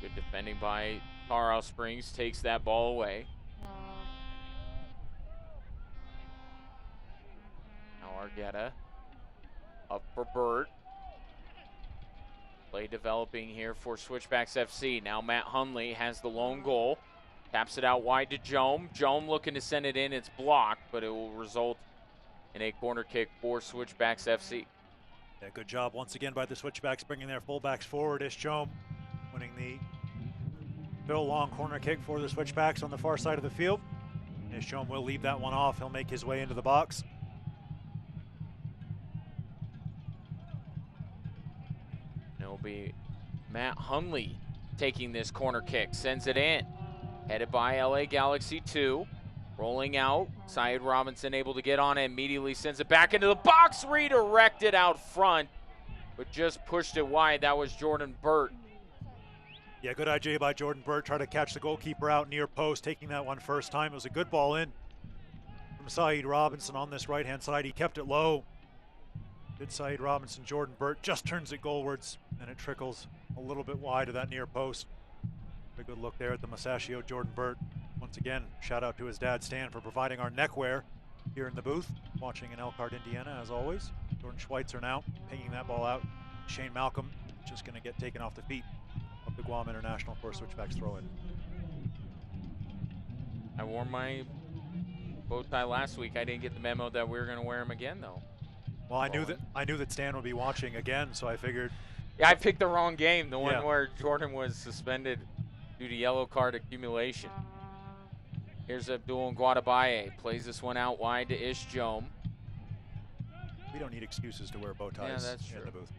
Good defending by Colorado Springs, takes that ball away. Now Argueta up for Burt. Play developing here for Switchbacks FC. Now Matt Hundley has the lone goal. Taps it out wide to Jome. Jome looking to send it in. It's blocked, but it will result in a corner kick for Switchbacks FC. Yeah, good job once again by the Switchbacks, bringing their fullbacks forward. Ishjome winning the Bill Long corner kick for the Switchbacks on the far side of the field. Ishjome will leave that one off. He'll make his way into the box. It'll be Matt Hundley taking this corner kick. Sends it in. Headed by LA Galaxy 2. Rolling out. Saeed Robinson able to get on it. Immediately sends it back into the box. Redirected out front, but just pushed it wide. That was Jordan Burt. Yeah, good idea by Jordan Burt. Try to catch the goalkeeper out near post, taking that one first time. It was a good ball in from Saeed Robinson on this right-hand side. He kept it low. Good Saeed Robinson. Jordan Burt just turns it goalwards, and it trickles a little bit wide of that near post. A good look there at the Masaccio Jordan Burt. Once again, shout out to his dad Stan for providing our neckwear here in the booth. Watching in Elkhart, Indiana, as always. Jordan Schweitzer now pinging that ball out. Shane Malcolm just going to get taken off the feet of the Guam International for a Switchbacks throw-in. I wore my bow tie last week. I didn't get the memo that we were going to wear them again, though. Well, I knew that Stan would be watching again, so I figured. Yeah, I picked the wrong game. The one where Jordan was suspended due to yellow card accumulation. Here's Abdul Ngwadabaye. Plays this one out wide to Ishjome. We don't need excuses to wear bow ties in the booth.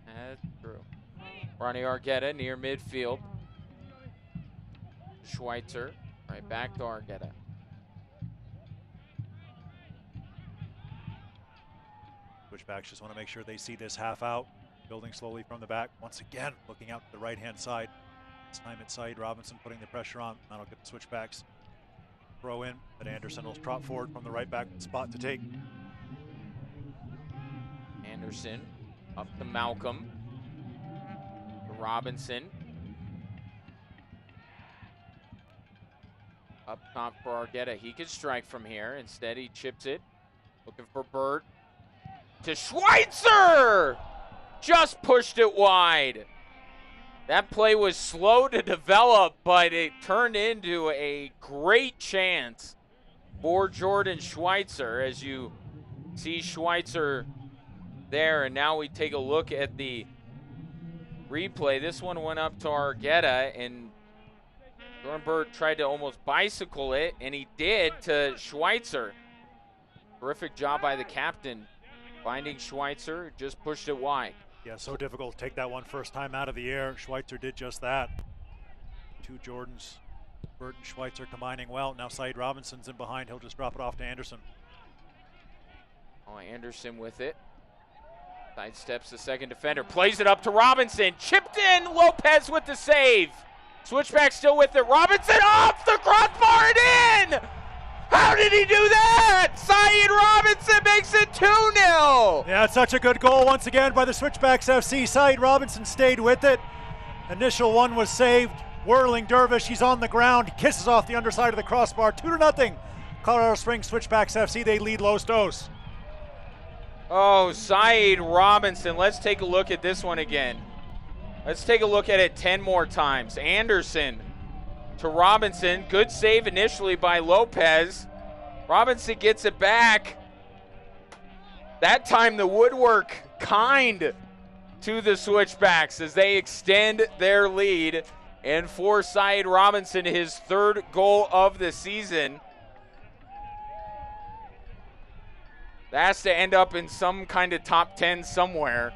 That's true. Ronnie Argueta near midfield. Schweitzer right back to Argueta. Switchbacks just want to make sure they see this half out. Building slowly from the back. Once again, looking out to the right-hand side. This time it's Saeed Robinson putting the pressure on. That'll get the Switchbacks throw in, but Anderson will trot forward from the right back spot to take. Anderson up to Malcolm. To Robinson. Up top for Argueta. He could strike from here. Instead, he chips it. Looking for Burt. To Schweitzer! Just pushed it wide. That play was slow to develop, but it turned into a great chance for Jordan Schweitzer, as you see Schweitzer there. And now we take a look at the replay. This one went up to Argueta, and Jordan Burt tried to almost bicycle it, and he did to Schweitzer. Terrific job by the captain. Finding Schweitzer, just pushed it wide. Yeah, so difficult to take that one first time out of the air. Schweitzer did just that. Two Jordans, Burt and Schweitzer combining well. Now Saeed Robinson's in behind. He'll just drop it off to Anderson. Oh, Anderson with it. Sidesteps the second defender. Plays it up to Robinson. Chipped in. Lopez with the save. Switchback still with it. Robinson off the crossbar and in! How did he do that? Saeed Robinson makes it 2-0. Yeah, it's such a good goal once again by the Switchbacks FC. Saeed Robinson stayed with it. Initial one was saved. Whirling Dervish, he's on the ground. He kisses off the underside of the crossbar. 2-0. Colorado Springs Switchbacks FC, they lead Los Dos. Oh, Saeed Robinson. Let's take a look at this one again. Let's take a look at it 10 more times. Anderson to Robinson. Good save initially by Lopez. Robinson gets it back. That time the woodwork kind to the Switchbacks as they extend their lead. And for Saeed Robinson, his third goal of the season. That has to end up in some kind of top 10 somewhere.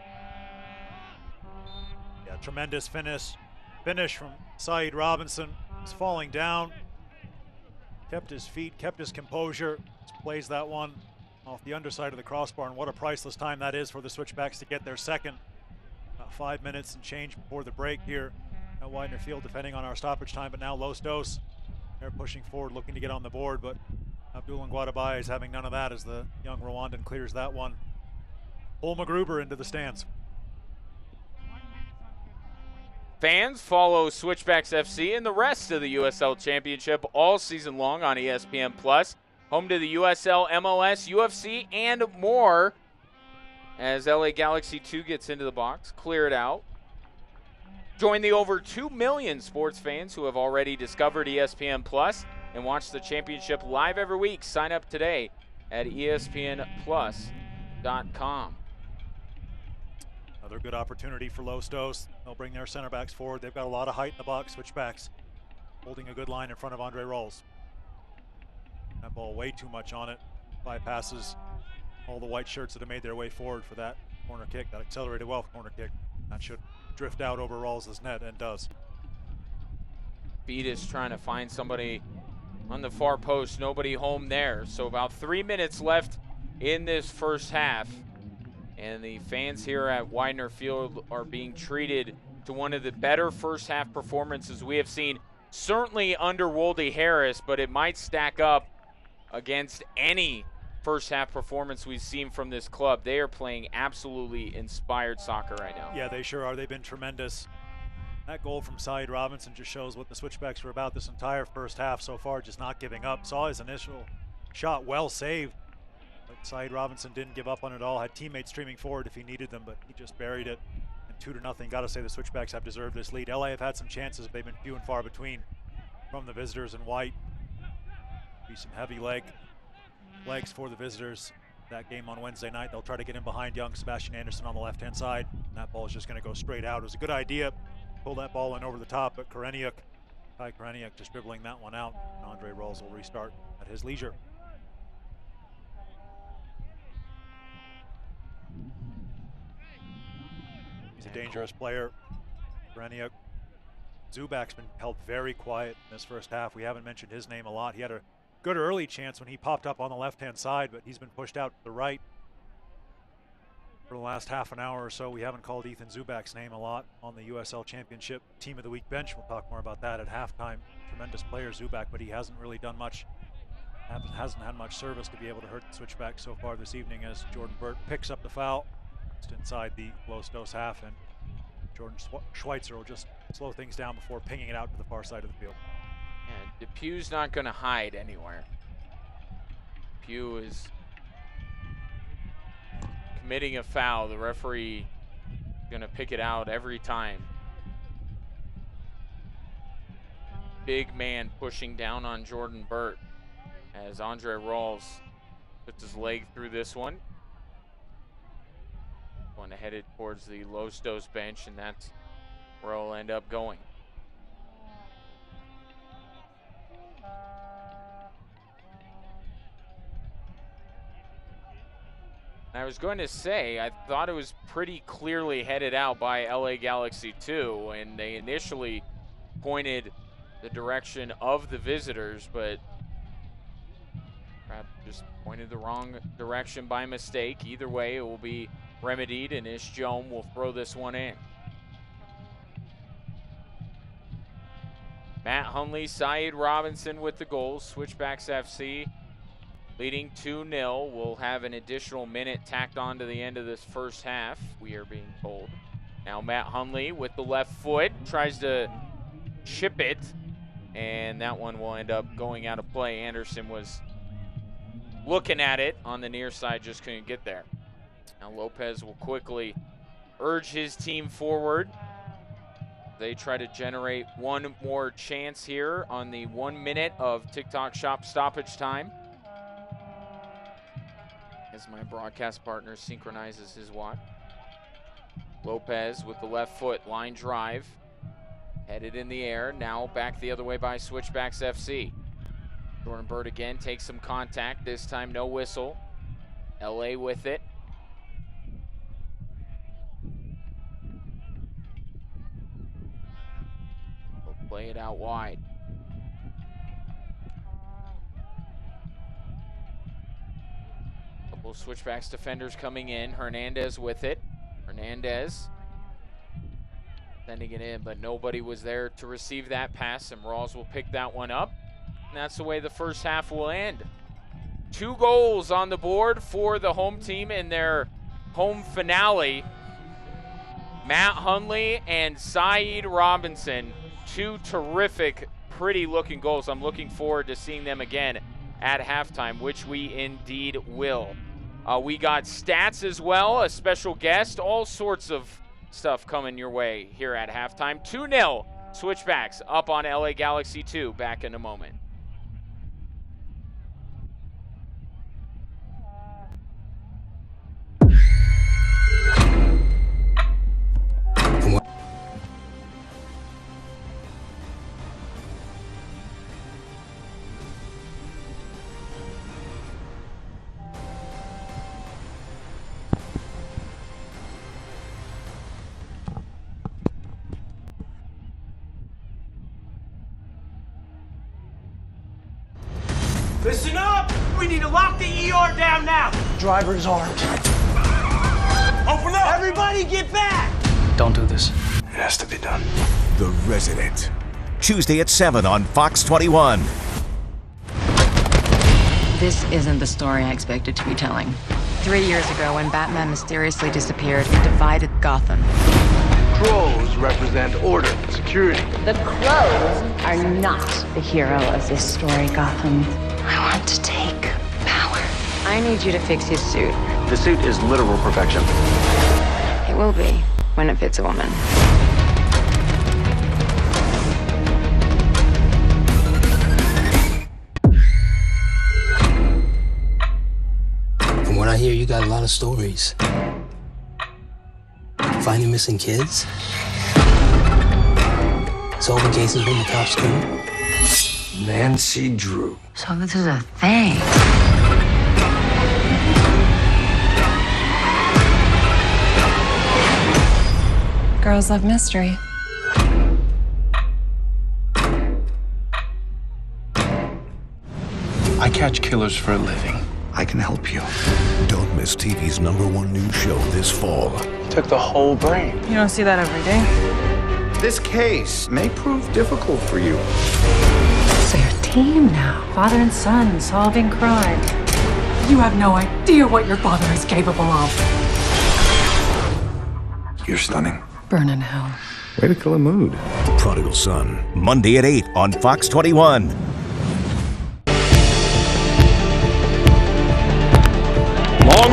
Yeah, tremendous finish from Saeed Robinson. He's falling down. Kept his feet, kept his composure. Just plays that one off the underside of the crossbar, and what a priceless time that is for the Switchbacks to get their second. About 5 minutes and change before the break here at Widener Field, defending on our stoppage time, but now Los Dos, they're pushing forward, looking to get on the board, but Abdul Nguadabay is having none of that as the young Rwandan clears that one. Pull McGruber into the stands. Fans follow Switchbacks FC and the rest of the USL Championship all season long on ESPN+. Home to the USL, MLS, UFC, and more. As LA Galaxy 2 gets into the box, clear it out. Join the over 2 million sports fans who have already discovered ESPN+ and watch the championship live every week. Sign up today at ESPNplus.com. Another good opportunity for Los Dos. They'll bring their center backs forward. They've got a lot of height in the box. Switchbacks holding a good line in front of Andre Rolls. That ball way too much on it. Bypasses all the white shirts that have made their way forward for that corner kick, that accelerated well corner kick. That should drift out over Rolls' net, and does. Beat is trying to find somebody on the far post. Nobody home there. So about 3 minutes left in this first half. And the fans here at Widener Field are being treated to one of the better first half performances we have seen, certainly under Wolde Harris, but it might stack up against any first half performance we've seen from this club. They are playing absolutely inspired soccer right now. Yeah, they sure are. They've been tremendous. That goal from Saeed Robinson just shows what the Switchbacks were about this entire first half so far, just not giving up. Saw his initial shot well saved. But Saeed Robinson didn't give up on it all. Had teammates streaming forward if he needed them, but he just buried it. And 2-0. Got to say the Switchbacks have deserved this lead. LA have had some chances, but they've been few and far between from the visitors in white. Be some heavy legs for the visitors. That game on Wednesday night, they'll try to get in behind young Sebastian Anderson on the left-hand side. And that ball is just going to go straight out. It was a good idea. Pull that ball in over the top, but Kai Koreniuk just dribbling that one out. And Andre Rolls will restart at his leisure. He's a dangerous player. Koreniuk. Zubak's been held very quiet in this first half. We haven't mentioned his name a lot. He had a good early chance when he popped up on the left-hand side, but he's been pushed out to the right for the last half an hour or so. We haven't called Ethan Zubak's name a lot on the USL Championship Team of the Week bench. We'll talk more about that at halftime. Tremendous player, Zubak, but he hasn't really done much. Hasn't had much service to be able to hurt the Switchback so far this evening, as Jordan Burt picks up the foul just inside the Los Dos half, and Jordan Schweitzer will just slow things down before pinging it out to the far side of the field. And Depew's not going to hide anywhere. Depew is committing a foul. The referee going to pick it out every time. Big man pushing down on Jordan Burt as Andre Rawls puts his leg through this one. One headed towards the Los Dos bench, and that's where he'll end up going. I was going to say, I thought it was pretty clearly headed out by LA Galaxy 2, and they initially pointed the direction of the visitors, but perhaps just pointed the wrong direction by mistake. Either way, it will be remedied, and Ish Jome will throw this one in. Matt Hundley, Saeed Robinson with the goals. Switchbacks FC leading 2-0. We'll have an additional minute tacked on to the end of this first half, we are being told. Now Matt Hundley with the left foot tries to chip it, and that one will end up going out of play. Anderson was looking at it on the near side, just couldn't get there. Now Lopez will quickly urge his team forward. They try to generate one more chance here on the 1 minute of TikTok Shop stoppage time. As my broadcast partner synchronizes his watch. Lopez with the left foot, line drive. Headed in the air, now back the other way by Switchbacks FC. Jordan Burt again takes some contact, this time no whistle. LA with it. They'll play it out wide. Couple of Switchbacks defenders coming in. Hernandez with it. Hernandez sending it in, but nobody was there to receive that pass, and Rawls will pick that one up. And that's the way the first half will end. 2 goals on the board for the home team in their home finale. Matt Hundley and Saeed Robinson, 2 terrific, pretty looking goals. I'm looking forward to seeing them again at halftime, which we indeed will. We got stats as well, a special guest, all sorts of stuff coming your way here at halftime. 2-0, Switchbacks up on LA Galaxy 2. Back in a moment. Listen up! We need to lock the ER down now! Driver's armed. Open up! Everybody get back! Don't do this. It has to be done. The Resident. Tuesday at 7 on Fox 21. This isn't the story I expected to be telling. 3 years ago, when Batman mysteriously disappeared, he divided Gotham. Crows represent order, security. The crows are not the hero of this story, Gotham. I want to take power. I need you to fix his suit. The suit is literal perfection. It will be, when it fits a woman. From what I hear, you got a lot of stories. Finding missing kids? Solving cases when the cops couldn't? Nancy Drew. So this is a thing. Girls love mystery. I catch killers for a living. I can help you. Don't miss TV's #1 new show this fall. Took the whole brain. You don't see that every day. This case may prove difficult for you. So you're a team now. Father and son solving crime. You have no idea what your father is capable of. You're stunning. Burn in hell. Way to kill a mood. prodigal son. Monday at 8 on Fox 21. Long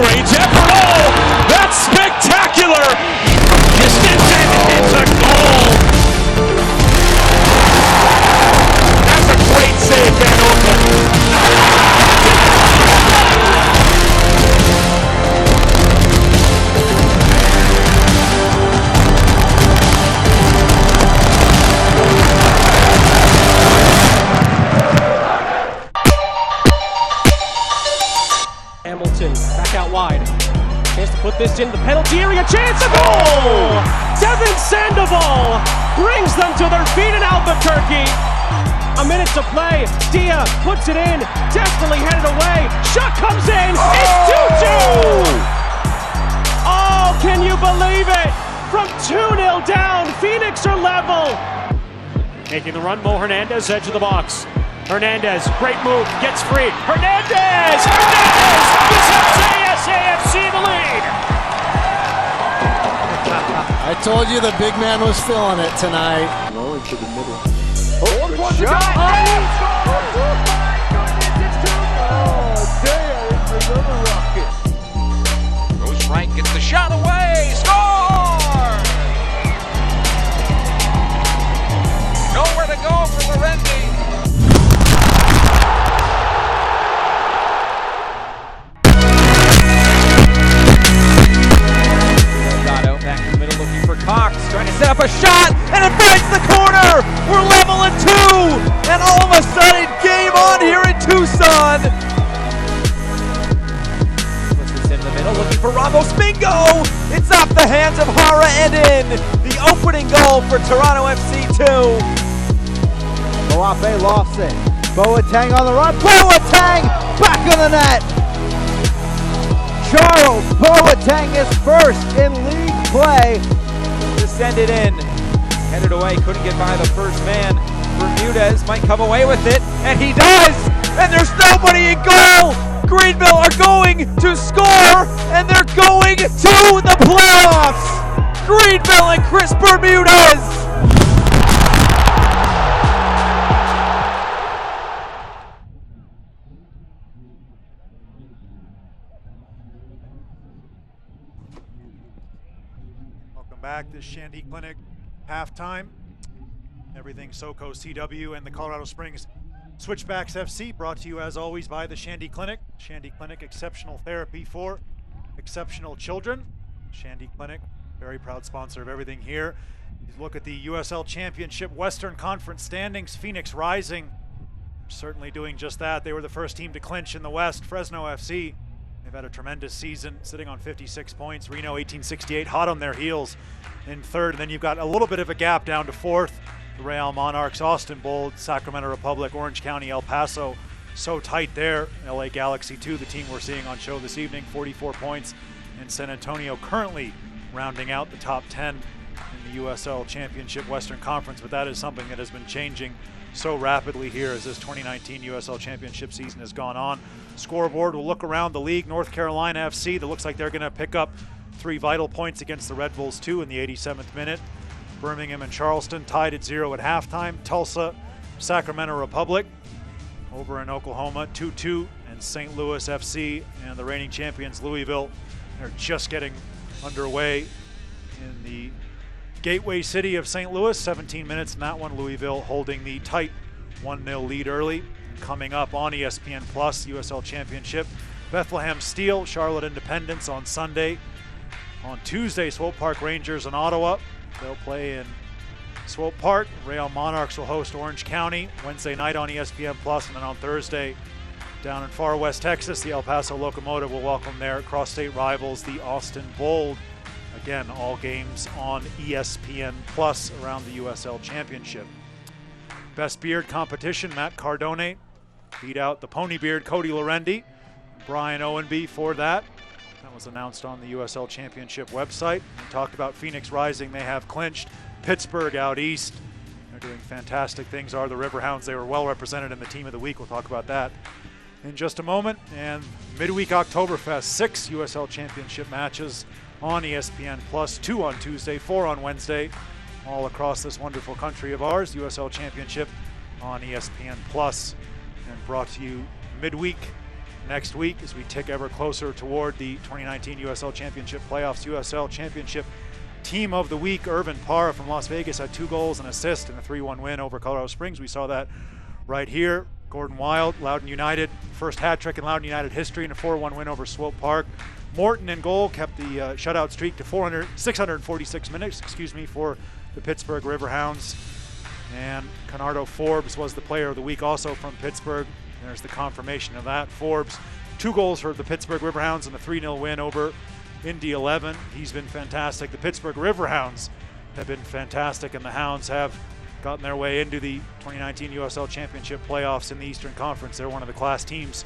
range effort. Oh, that's spectacular. Distance and it's a goal. That's a great save, Van Oakland. Hamilton back out wide. Chance to put this in the penalty area. Chance, a goal! Devin Sandoval brings them to their feet in Albuquerque. A minute to play. Dia puts it in. Desperately headed away. Shot comes in. It's 2-2! Oh, can you believe it? From 2-0 down, Phoenix are level. Making the run, Mo Hernandez, edge of the box. Hernandez, great move, gets free. Hernandez! Gives AFC the lead! I told you the big man was feeling it tonight. Rolling to the middle. Oh, good shot! Goes right, gets the shot away, score! Nowhere to go for Lorendi. Back in the middle looking for Koch, trying to set up a shot, and it finds the corner! We're level at 2! And all of a sudden, game on here in Tucson! Puts this in the middle, looking for Ramos. Bingo! It's off the hands of Hara and in! The opening goal for Toronto FC 2. Moape lofts it. Boateng on the run. Boateng back of the net! Charles Boateng is first in league play. To send it in. Headed away, couldn't get by the first man. Bermudez might come away with it, and he does! And there's nobody in goal! Greenville are going to score, and they're going to the playoffs! Greenville and Chris Bermudez! Back to Shandy Clinic halftime. Everything SoCo CW and the Colorado Springs Switchbacks FC, brought to you as always by the Shandy Clinic. Shandy Clinic, exceptional therapy for exceptional children. Shandy Clinic, very proud sponsor of everything here. You look at the USL Championship Western Conference standings. Phoenix rising, certainly doing just that. They were the first team to clinch in the West. Fresno FC, they've had a tremendous season, sitting on 56 points. Reno 1868 hot on their heels in third. And then you've got a little bit of a gap down to fourth. The Real Monarchs, Austin Bold, Sacramento Republic, Orange County, El Paso. So tight there. LA Galaxy 2, the team we're seeing on show this evening, 44 points. And San Antonio currently rounding out the top 10 in the USL Championship Western Conference. But that is something that has been changing so rapidly here as this 2019 USL Championship season has gone on. Scoreboard, we'll look around the league. North Carolina FC, that looks like they're going to pick up 3 vital points against the Red Bulls 2 in the 87th minute. Birmingham and Charleston tied at 0 at halftime. Tulsa, Sacramento Republic over in Oklahoma 2-2. And St. Louis FC and the reigning champions Louisville are just getting underway in the gateway city of St. Louis. 17 minutes in that one. Louisville holding the tight 1-0 lead early. Coming up on ESPN Plus, USL Championship, Bethlehem Steel, Charlotte Independence on Sunday. On Tuesday, Swope Park Rangers in Ottawa. They'll play in Swope Park. Real Monarchs will host Orange County Wednesday night on ESPN Plus, and then on Thursday, down in far west Texas, the El Paso Locomotive will welcome their cross-state rivals, the Austin Bold. Again, all games on ESPN Plus around the USL Championship. Best beard competition, Matt Cardone beat out the Pony Beard Cody Lorendi. Brian Owenby for that. That was announced on the USL Championship website. We talked about Phoenix rising. They have clinched. Pittsburgh out east. They're doing fantastic things, are the Riverhounds. They were well represented in the Team of the Week. We'll talk about that in just a moment. And midweek Oktoberfest, 6 USL Championship matches on ESPN Plus, 2 on Tuesday, 4 on Wednesday. all across this wonderful country of ours. USL Championship on ESPN Plus, and brought to you midweek next week as we tick ever closer toward the 2019 USL Championship playoffs. USL Championship Team of the Week, Irvin Parra from Las Vegas, had 2 goals and assist in a 3-1 win over Colorado Springs. We saw that right here. Gordon Wild, Loudoun United, first hat trick in Loudoun United history in a 4-1 win over Swope Park. Morton in goal kept the shutout streak to 646 minutes, for the Pittsburgh Riverhounds. And Conardo Forbes was the player of the week, also from Pittsburgh. There's the confirmation of that. Forbes, 2 goals for the Pittsburgh Riverhounds in the 3-0 win over Indy 11. He's been fantastic. The Pittsburgh Riverhounds have been fantastic, and the Hounds have gotten their way into the 2019 USL Championship playoffs in the Eastern Conference. They're one of the class teams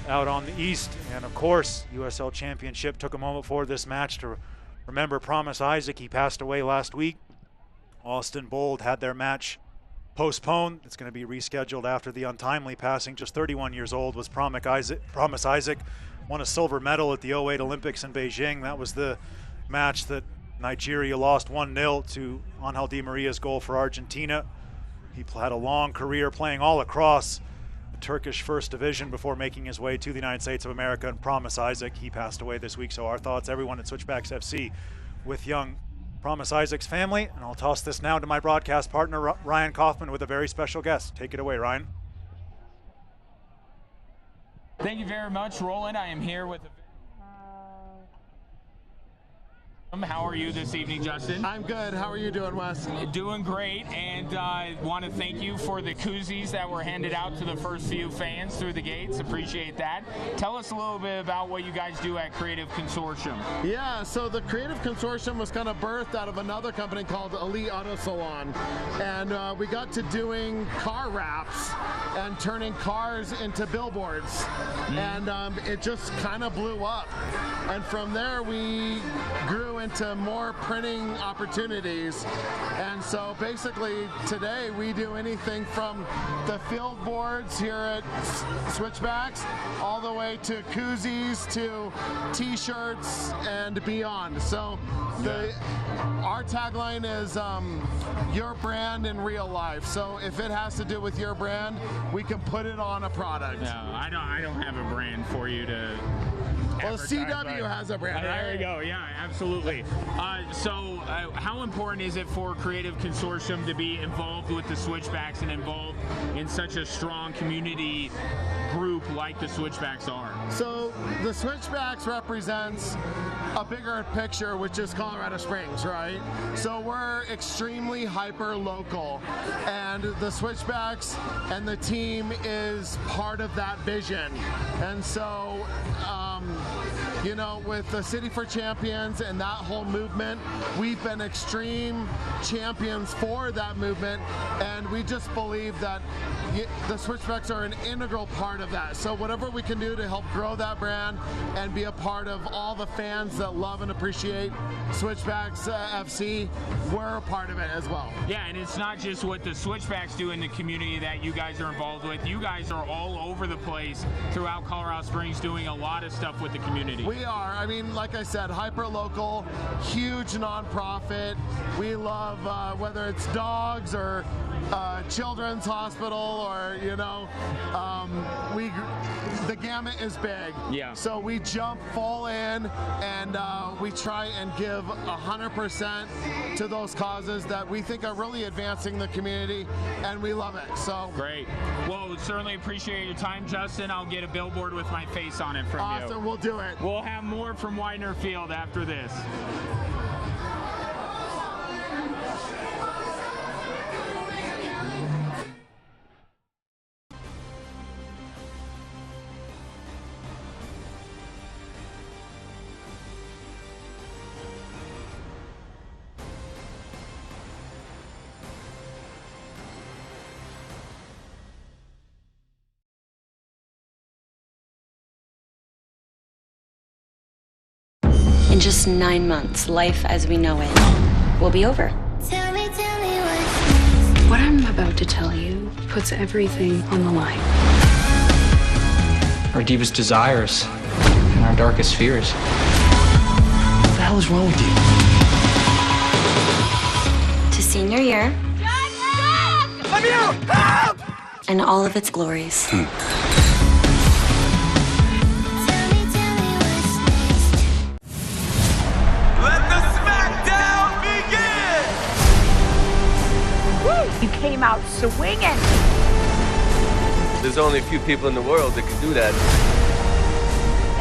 out on the East. And of course, USL Championship took a moment for this match to remember Promise Isaac. He passed away last week. Austin Bold had their match postponed. It's going to be rescheduled after the untimely passing. Just 31 years old was Promise Isaac. Won a silver medal at the 08 Olympics in Beijing. That was the match that Nigeria lost 1-0 to Angel Di Maria's goal for Argentina. He had a long career playing all across the Turkish First Division before making his way to the United States of America. And Promise Isaac, he passed away this week. So our thoughts, everyone at Switchbacks FC, with young Promise Isaac's family. And I'll toss this now to my broadcast partner, Ryan Kaufman, with a very special guest. Take it away, Ryan. Thank you very much, Roland. I am here with How are you this evening, Justin? I'm good. How are you doing, Wes? Doing great, and I want to thank you for the koozies that were handed out to the first few fans through the gates. Appreciate that. Tell us a little bit about what you guys do at Creative Consortium. Yeah, so the Creative Consortium was kind of birthed out of another company called Elite Auto Salon, and we got to doing car wraps and turning cars into billboards, and it just kind of blew up. And from there, we grew into more printing opportunities. And so basically today we do anything from the field boards here at Switchbacks all the way to koozies to t-shirts and beyond. So our tagline is your brand in real life. So if it has to do with your brand, we can put it on a product. No, I don't have a brand for you to Well, CW has a brand. There we go. Yeah, absolutely. So how important is it for Creative Consortium to be involved with the Switchbacks and involved in such a strong community group like the Switchbacks are? So the Switchbacks represents a bigger picture, which is Colorado Springs, right? So we're extremely hyper local, and the Switchbacks and the team is part of that vision. And so you know, with the City for Champions and that whole movement, we've been extreme champions for that movement, and we just believe that the Switchbacks are an integral part of that. So whatever we can do to help grow that brand and be a part of all the fans that love and appreciate Switchbacks FC, we're a part of it as well. Yeah, and it's not just what the Switchbacks do in the community that you guys are involved with. You guys are all over the place throughout Colorado Springs doing a lot of stuff with the community. We are. I mean, like I said, hyper local, huge nonprofit. We love whether it's dogs or children's hospital, or you know, the gamut is big. Yeah. So we jump full in, and we try and give 100% to those causes that we think are really advancing the community, and we love it. So great. Well, certainly appreciate your time, Justin. I'll get a billboard with my face on it from you. Awesome. We'll do it. We'll have more from Widener Field after this. In just 9 months, life as we know it will be over. Tell me what I'm about to tell you puts everything on the line. Our deepest desires and our darkest fears. What the hell is wrong with you? year. Let me out! Help! And all of its glories. Let the smackdown begin! Woo! You came out swinging. There's only a few people in the world that can do that.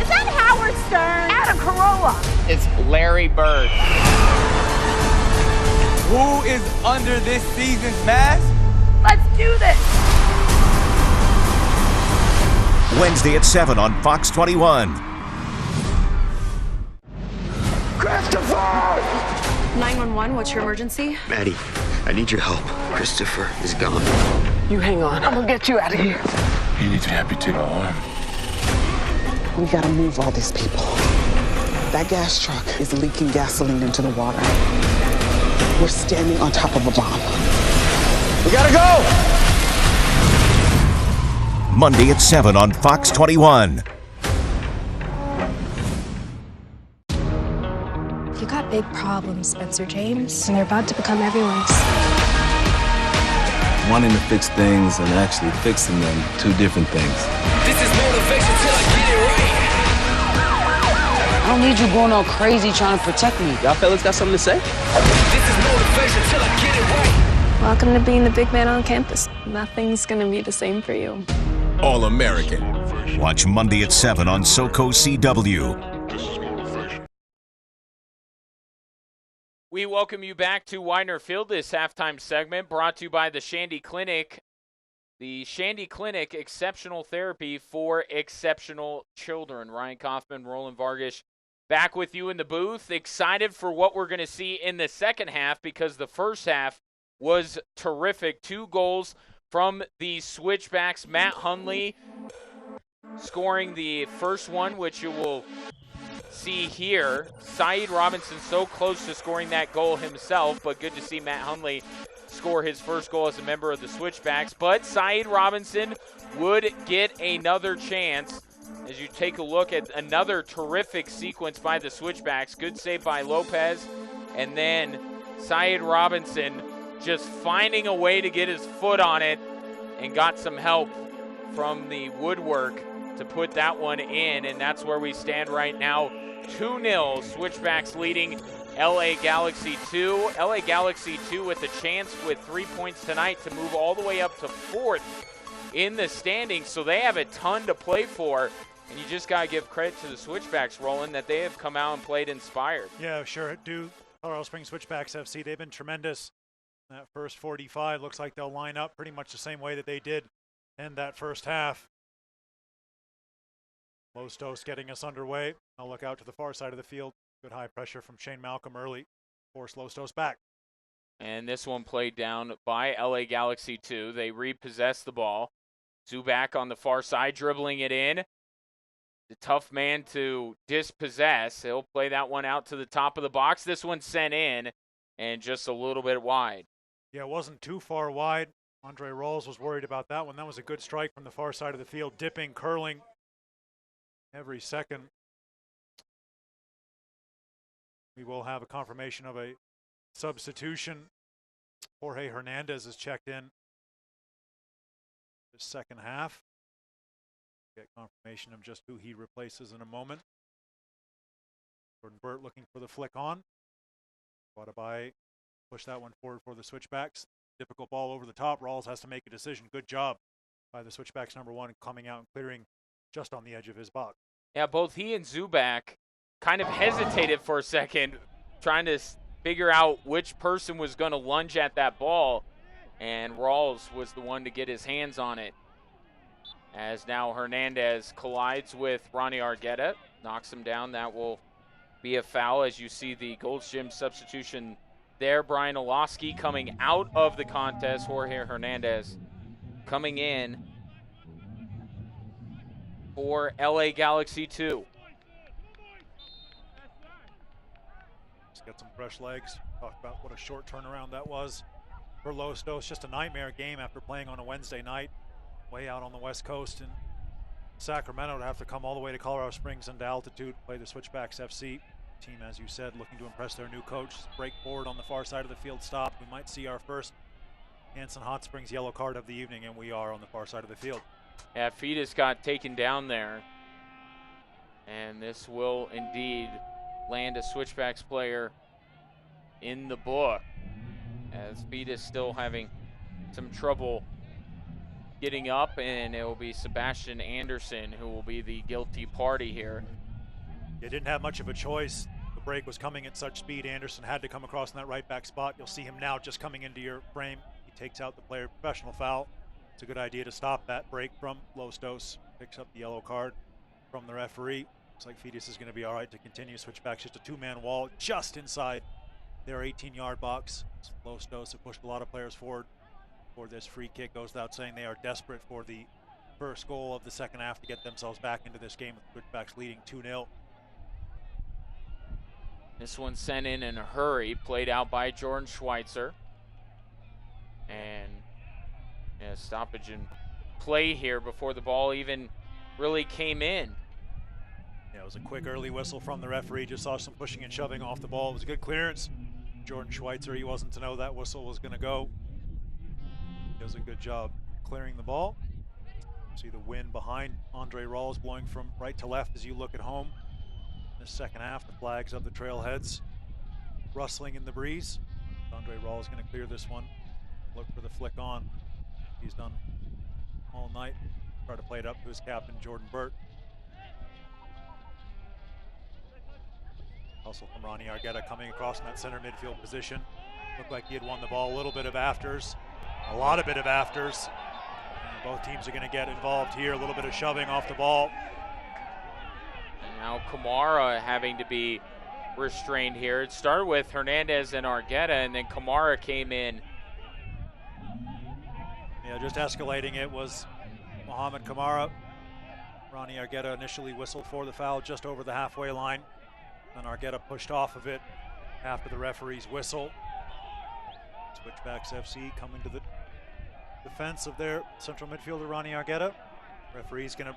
Is that Howard Stern? Adam Carolla. It's Larry Bird. Who is under this season's mask? Let's do this. Wednesday at 7 on Fox 21. Christopher! 911, what's your emergency? Maddie, I need your help. Christopher is gone. You hang on. I'm gonna get you out of here. You need to amputate my arm. We gotta move all these people. That gas truck is leaking gasoline into the water. We're standing on top of a bomb. We gotta go! Monday at 7 on Fox 21. You got big problems, Spencer James, and they're about to become everyone's. Wanting to fix things and actually fixing them, two different things. This is motivation till I get it right. I don't need you going all crazy trying to protect me. Y'all fellas got something to say? This is motivation till I get it right. Welcome to being the big man on campus. Nothing's gonna be the same for you. All American. Watch Monday at 7 on SoCo CW. We welcome you back to Widener Field, this halftime segment brought to you by the Shandy Clinic. The Shandy Clinic, exceptional therapy for exceptional children. Ryan Kaufman, Roland Vargas, back with you in the booth. Excited for what we're going to see in the second half because the first half was terrific. 2 goals from the Switchbacks. Matt Hundley scoring the first one, which you will see here. Saeed Robinson so close to scoring that goal himself, but good to see Matt Hundley score his first goal as a member of the Switchbacks. But Saeed Robinson would get another chance as you take a look at another terrific sequence by the Switchbacks. Good save by Lopez, and then Saeed Robinson just finding a way to get his foot on it and got some help from the woodwork to put that one in, and that's where we stand right now. 2-0, Switchbacks leading LA Galaxy 2. LA Galaxy 2 with a chance with 3 points tonight to move all the way up to 4th in the standings, so they have a ton to play for, and you just got to give credit to the Switchbacks, Roland, that they have come out and played inspired. Yeah, sure do. Colorado Springs Switchbacks FC, they've been tremendous. That first 45 looks like they'll line up pretty much the same way that they did in that first half. Lostos getting us underway. I'll look out to the far side of the field. Good high pressure from Shane Malcolm early. Force Lostos back. And this one played down by LA Galaxy 2. They repossess the ball. Zubak on the far side, dribbling it in. The tough man to dispossess. He'll play that one out to the top of the box. This one sent in and just a little bit wide. Yeah, it wasn't too far wide. Andre Rawls was worried about that one. That was a good strike from the far side of the field. Dipping, curling every second. We will have a confirmation of a substitution. Jorge Hernandez is checked in the second half. Get confirmation of just who he replaces in a moment. Jordan Burt looking for the flick on. Guadabai push that one forward for the Switchbacks. Difficult ball over the top. Rawls has to make a decision. Good job by the Switchbacks number 1 coming out and clearing just on the edge of his box. Yeah, both he and Zubak kind of hesitated for a second, trying to figure out which person was going to lunge at that ball, and Rawls was the one to get his hands on it. As now Hernandez collides with Ronnie Argueta, knocks him down. That will be a foul as you see the Gold's Gym substitution there. Brian Olofsky coming out of the contest. Jorge Hernandez coming in for LA Galaxy 2. Just get some fresh legs. Talk about what a short turnaround that was for Lostos. Just a nightmare game after playing on a Wednesday night way out on the West Coast in Sacramento to have to come all the way to Colorado Springs into altitude, play the Switchbacks FC. Team, as you said, looking to impress their new coach. Break forward on the far side of the field stop. We might see our first Hanson Hot Springs yellow card of the evening, and we are on the far side of the field. Yeah, Fetus got taken down there. And this will indeed land a Switchbacks player in the book, as Fetus still having some trouble getting up, and it will be Sebastian Anderson who will be the guilty party here. They didn't have much of a choice. The break was coming at such speed. Anderson had to come across in that right back spot. You'll see him now just coming into your frame. He takes out the player. Professional foul. It's a good idea to stop that break from Los Dos. Picks up the yellow card from the referee. Looks like Fetus is going to be all right to continue. Switchbacks, just a two-man wall just inside their 18-yard box. Los Dos have pushed a lot of players forward for this free kick. Goes without saying they are desperate for the first goal of the second half to get themselves back into this game, with Switchbacks leading 2-0. This one sent in a hurry, played out by Jordan Schweitzer. And yeah, stoppage in play here before the ball even really came in. Yeah, it was a quick early whistle from the referee. Just saw some pushing and shoving off the ball. It was a good clearance. Jordan Schweitzer, he wasn't to know that whistle was going to go. He does a good job clearing the ball. See the wind behind Andre Rawls blowing from right to left as you look at home. In the second half, the flags of the trailheads rustling in the breeze. Andre Rawls going to clear this one. Look for the flick on. He's done all night. Try to play it up to his captain, Jordan Burt. Hustle from Ronnie Argueta coming across in that center midfield position. Looked like he had won the ball. A little bit of afters. A lot of bit of afters. And both teams are going to get involved here. A little bit of shoving off the ball. And now Kamara having to be restrained here. It started with Hernandez and Argueta, and then Kamara came in. Yeah, just escalating it was Mohamed Kamara. Ronnie Argueta initially whistled for the foul just over the halfway line. Then Argueta pushed off of it after the referee's whistle. Switchbacks FC coming to the defense of their central midfielder, Ronnie Argueta. Referee's going to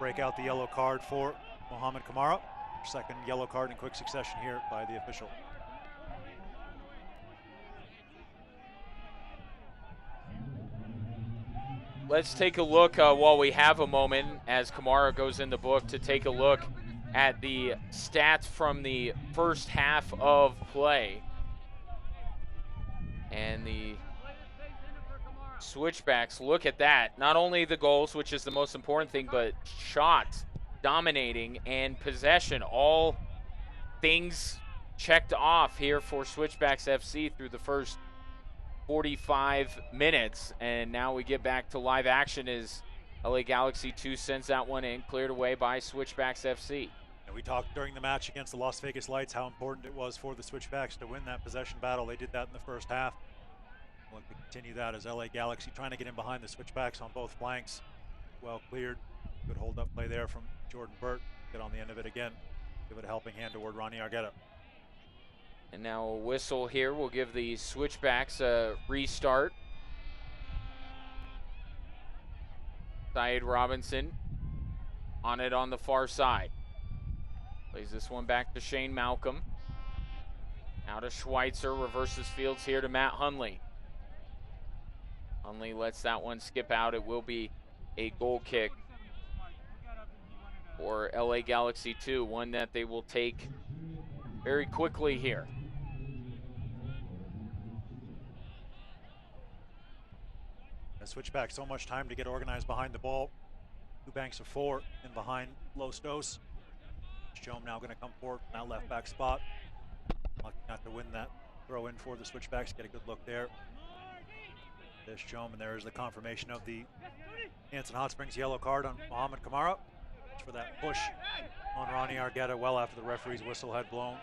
break out the yellow card for Mohamed Kamara. Second yellow card in quick succession here by the official. Let's take a look while we have a moment as Kamara goes in the book to take a look at the stats from the first half of play. And the Switchbacks, look at that. Not only the goals, which is the most important thing, but shots, dominating, and possession. All things checked off here for Switchbacks FC through the first 45 minutes. And now we get back to live action as LA Galaxy 2 sends that one in, cleared away by Switchbacks FC. And we talked during the match against the Las Vegas Lights how important it was for the Switchbacks to win that possession battle. They did that in the first half. We'll look to continue that as LA Galaxy trying to get in behind the Switchbacks on both flanks. Well cleared. Good hold-up play there from Jordan Burt. Get on the end of it again. Give it a helping hand toward Ronnie Argueta. And now a whistle here will give the Switchbacks a restart. Syed Robinson on it on the far side. Plays this one back to Shane Malcolm. Now to Schweitzer, reverses fields here to Matt Hunley. Hunley lets that one skip out. It will be a goal kick for LA Galaxy 2, one that they will take very quickly here. The Switchback so much time to get organized behind the ball. Two banks of four in behind Los Dos. Jome now going to come forward from that left back spot. Lucky not to win that throw in for the Switchbacks. Get a good look there. There's Jome, and there is the confirmation of the Hanson Hot Springs yellow card on Mohamed Kamara for that push on Ronnie Argueta well after the referee's whistle had blown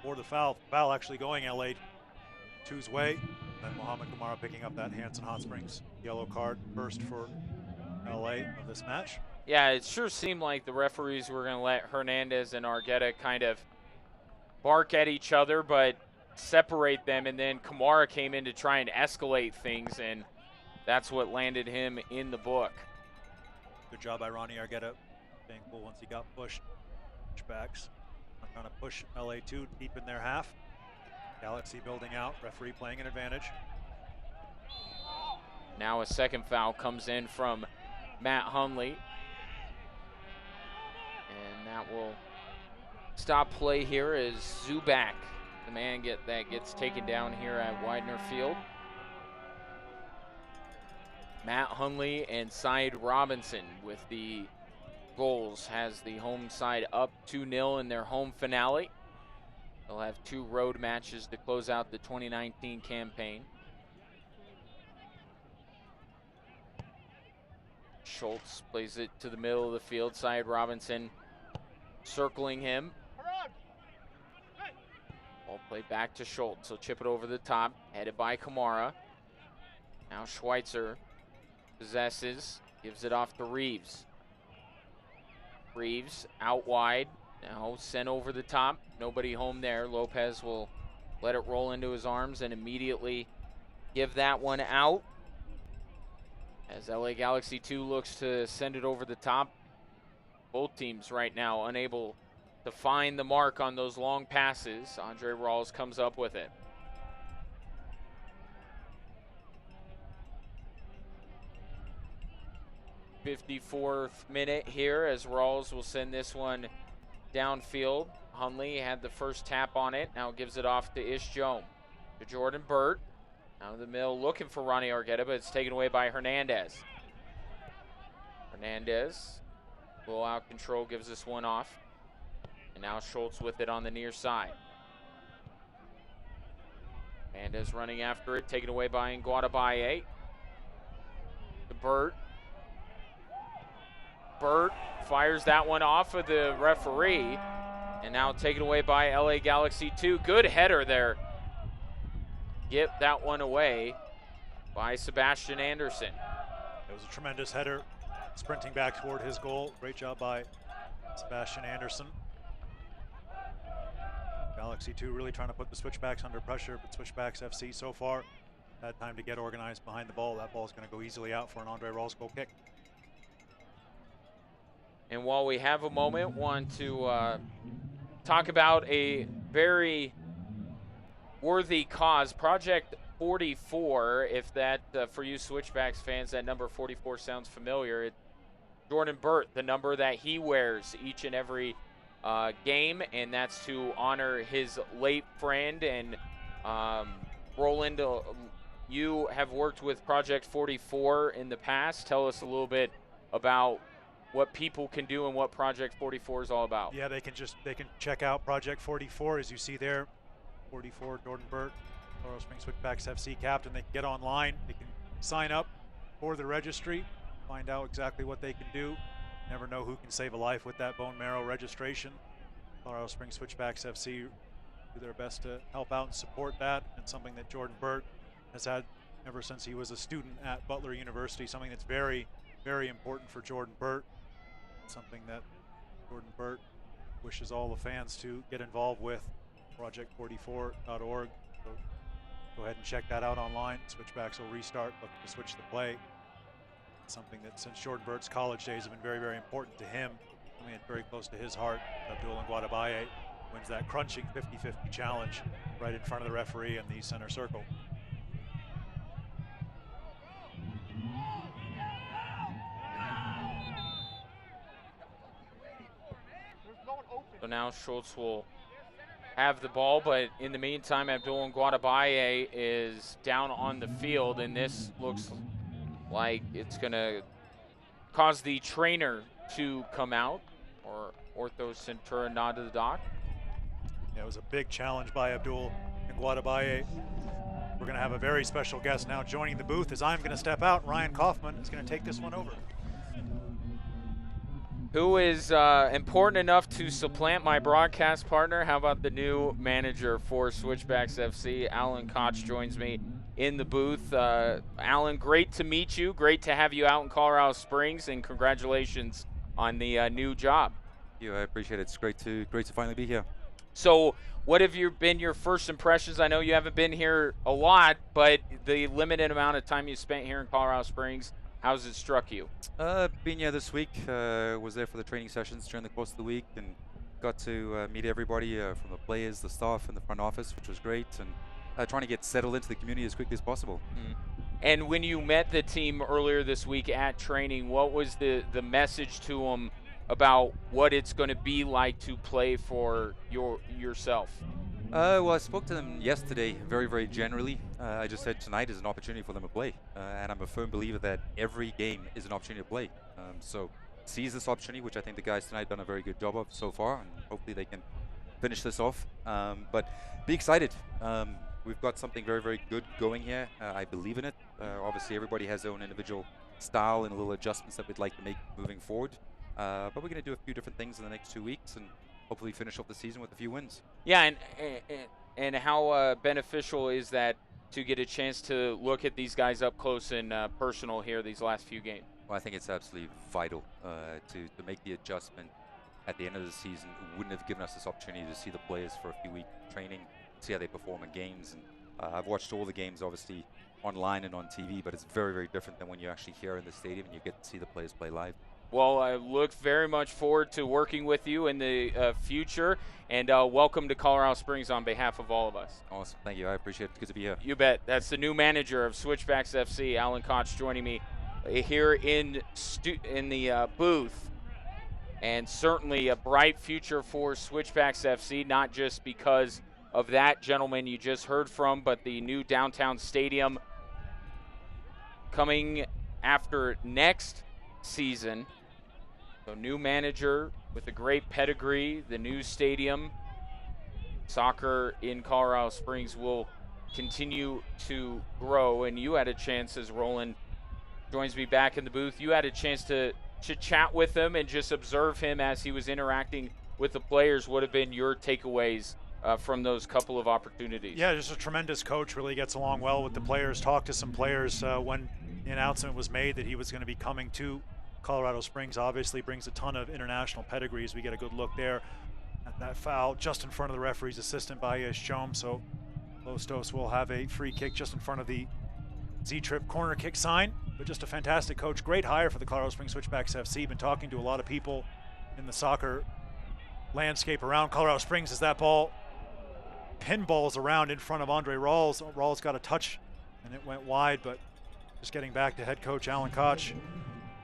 for the foul. Foul actually going LA 2's way. And Mohamed Kamara picking up that Hanson Hot Springs yellow card, first for LA of this match. Yeah, it sure seemed like the referees were going to let Hernandez and Argueta kind of bark at each other, but separate them, and then Kamara came in to try and escalate things, and that's what landed him in the book. Good job by Ronnie Argueta, staying cool once he got pushed. Switchbacks Trying to push LA2 deep in their half. Galaxy building out, referee playing an advantage. Now a second foul comes in from Matt Hundley. And that will stop play here as Zubak, the man that gets taken down here at Widener Field. Matt Hundley and Syed Robinson with the goals has the home side up 2-0 in their home finale. They'll have 2 road matches to close out the 2019 campaign. Schultz plays it to the middle of the field. Syed Robinson circling him. Ball played back to Schultz. He'll chip it over the top, headed by Kamara. Now Schweitzer possesses, gives it off to Reeves. Reeves out wide, now sent over the top. Nobody home there. Lopez will let it roll into his arms and immediately give that one out. As LA Galaxy 2 looks to send it over the top. Both teams right now unable to find the mark on those long passes. Andre Rawls comes up with it. '54th minute here as Rawls will send this one downfield. Hundley had the first tap on it. Now gives it off to Ish Joam. To Jordan Burt. Out of the middle looking for Ronnie Argueta, but it's taken away by Hernandez. Hernandez, blow out control, gives this one off. And now Schultz with it on the near side. Hernandez running after it, taken away by Nguatabaye. To Burt. Burt fires that one off of the referee. And now taken away by LA Galaxy 2. Good header there. Get that one away by Sebastian Anderson. It was a tremendous header, sprinting back toward his goal. Great job by Sebastian Anderson. Galaxy 2 really trying to put the Switchbacks under pressure, but Switchbacks FC so far had time to get organized behind the ball. That ball is going to go easily out for an Andre Rawls goal kick. And while we have a moment, want to talk about a very worthy cause, Project 44. If that, for you Switchbacks fans, that number 44 sounds familiar. It's Jordan Burt, the number that he wears each and every game, and that's to honor his late friend. And Roland, you have worked with Project 44 in the past. Tell us a little bit about what people can do and what Project 44 is all about. Yeah, they can check out Project 44, as you see there. 44, Jordan Burt, Colorado Springs Switchbacks FC captain. They can get online, they can sign up for the registry, find out exactly what they can do. Never know who can save a life with that bone marrow registration. Colorado Springs Switchbacks FC do their best to help out and support that. It's something that Jordan Burt has had ever since he was a student at Butler University, something that's very, very important for Jordan Burt. It's something that Jordan Burt wishes all the fans to get involved with. Project44.org. So go ahead and check that out online. Switchbacks will restart, looking to switch the play. It's something that since Jordan Burt's college days have been very, very important to him. Something that's very close to his heart. Abdul Nguatabaye wins that crunching 50-50 challenge right in front of the referee in the center circle. So now Schultz will have the ball, but in the meantime, Abdul Nguatabaye is down on the field, and this looks like it's going to cause the trainer to come out, or Ortho Centura nod to the dock. Yeah, it was a big challenge by Abdul Nguatabaye. We're going to have a very special guest now joining the booth as I'm going to step out. Ryan Kaufman is going to take this one over. Who is important enough to supplant my broadcast partner? How about the new manager for Switchbacks FC? Alan Koch joins me in the booth. Alan, great to meet you. Great to have you out in Colorado Springs, and congratulations on the new job. Thank you. I appreciate it. It's great to finally be here. So what have been your first impressions? I know you haven't been here a lot, but the limited amount of time you spent here in Colorado Springs, how's it struck you? Been here this week. Was there for the training sessions during the course of the week, and got to meet everybody from the players, the staff, and the front office, which was great, and trying to get settled into the community as quickly as possible. And when you met the team earlier this week at training, what was the message to them about what it's going to be like to play for yourself? Well, I spoke to them yesterday very, very generally. I just said tonight is an opportunity for them to play. And I'm a firm believer that every game is an opportunity to play. So seize this opportunity, which I think the guys tonight have done a very good job of so far. And hopefully they can finish this off. But be excited. We've got something very, very good going here. I believe in it. Obviously, everybody has their own individual style and little adjustments that we'd like to make moving forward. But we're going to do a few different things in the next 2 weeks and hopefully finish off the season with a few wins. Yeah, and how beneficial is that to get a chance to look at these guys up close and personal here these last few games? Well, I think it's absolutely vital to make the adjustment at the end of the season. It wouldn't have given us this opportunity to see the players for a few weeks training, see how they perform in games. And I've watched all the games, obviously, online and on TV, but it's very, very different than when you're actually here in the stadium and you get to see the players play live. Well, I look very much forward to working with you in the future, and welcome to Colorado Springs on behalf of all of us. Awesome. Thank you. I appreciate it. It's good to be here. You bet. That's the new manager of Switchbacks FC, Alan Koch, joining me here in the booth. And certainly a bright future for Switchbacks FC, not just because of that gentleman you just heard from, but the new downtown stadium coming after next season. So new manager with a great pedigree, the new stadium. Soccer in Colorado Springs will continue to grow, and you had a chance, as Roland joins me back in the booth, you had a chance to chat with him and just observe him as he was interacting with the players. What have been your takeaways from those couple of opportunities? Yeah, just a tremendous coach, really gets along well with the players, talked to some players when the announcement was made that he was going to be coming to Colorado Springs. Obviously brings a ton of international pedigree as we get a good look there at that foul just in front of the referee's assistant by Jom. So Lostos will have a free kick just in front of the Z-Trip corner kick sign. But just a fantastic coach, great hire for the Colorado Springs Switchbacks FC. Been talking to a lot of people in the soccer landscape around Colorado Springs as that ball pinballs around in front of Andre Rawls. Rawls got a touch and it went wide, but just getting back to head coach Alan Koch.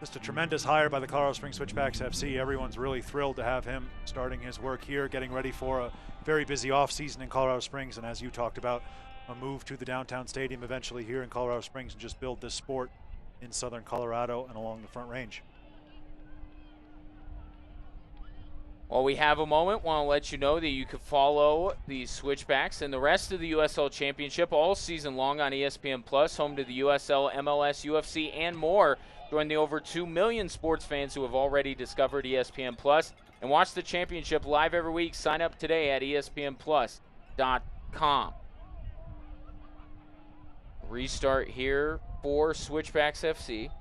Just a tremendous hire by the Colorado Springs Switchbacks FC. Everyone's really thrilled to have him starting his work here, getting ready for a very busy off-season in Colorado Springs, and as you talked about, a move to the downtown stadium eventually here in Colorado Springs and just build this sport in southern Colorado and along the Front Range. While we have a moment, want to let you know that you can follow the Switchbacks and the rest of the USL Championship all season long on ESPN Plus, home to the USL, MLS, UFC, and more. Join the over 2 million sports fans who have already discovered ESPN Plus and watch the championship live every week. Sign up today at ESPNplus.com. Restart here for Switchbacks FC.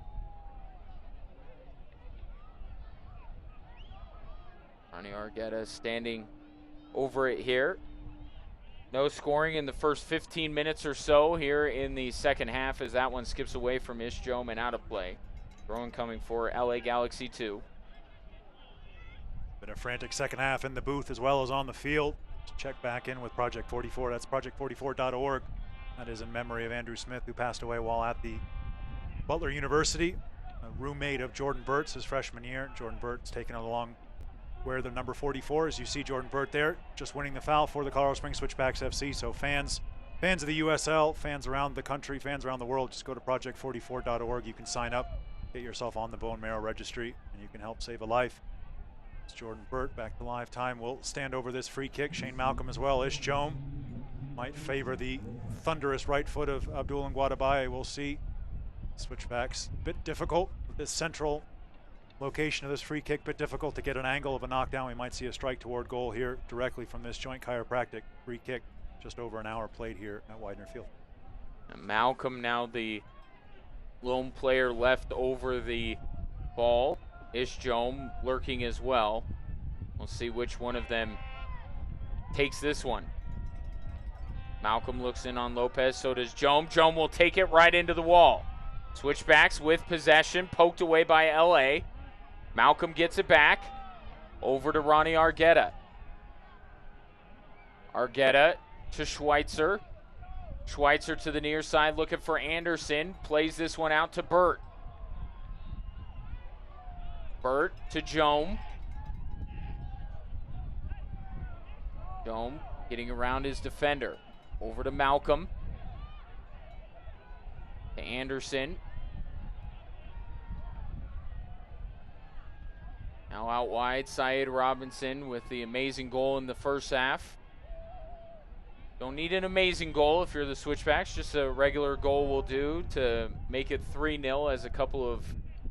Ronnie Argueta standing over it here. No scoring in the first 15 minutes or so here in the second half as that one skips away from Jom and out of play. Throw-in coming for LA Galaxy 2. Been a frantic second half in the booth as well as on the field. Let's check back in with Project 44. That's project44.org. That is in memory of Andrew Smith, who passed away while at the Butler University. A roommate of Jordan Burt's his freshman year. Jordan Burt's taken it along where the number 44, as you see Jordan Burt there, just winning the foul for the Colorado Springs Switchbacks FC. So fans of the USL, fans around the country, fans around the world, just go to project44.org. You can sign up, get yourself on the bone marrow registry, and you can help save a life. It's Jordan Burt back to live time. Will stand over this free kick. Shane Malcolm as well. Jom might favor the thunderous right foot of Abdul Ngwadabaye. We'll see. Switchbacks, a bit difficult with this central location of this free kick, bit difficult to get an angle of a knockdown. We might see a strike toward goal here directly from this joint chiropractic free kick. Just over an hour played here at Widener Field. And Malcolm now the lone player left over the ball. Jom lurking as well. We'll see which one of them takes this one. Malcolm looks in on Lopez, so does Jom. Jom will take it right into the wall. Switchbacks with possession, poked away by LA. Malcolm gets it back over to Ronnie Argueta. Argueta to Schweitzer. Schweitzer to the near side looking for Anderson. Plays this one out to Burt. Burt to Jome. Jome getting around his defender. Over to Malcolm. To Anderson. Now out wide, Syed Robinson with the amazing goal in the first half. Don't need an amazing goal if you're the Switchbacks. Just a regular goal will do to make it 3-0 as a couple of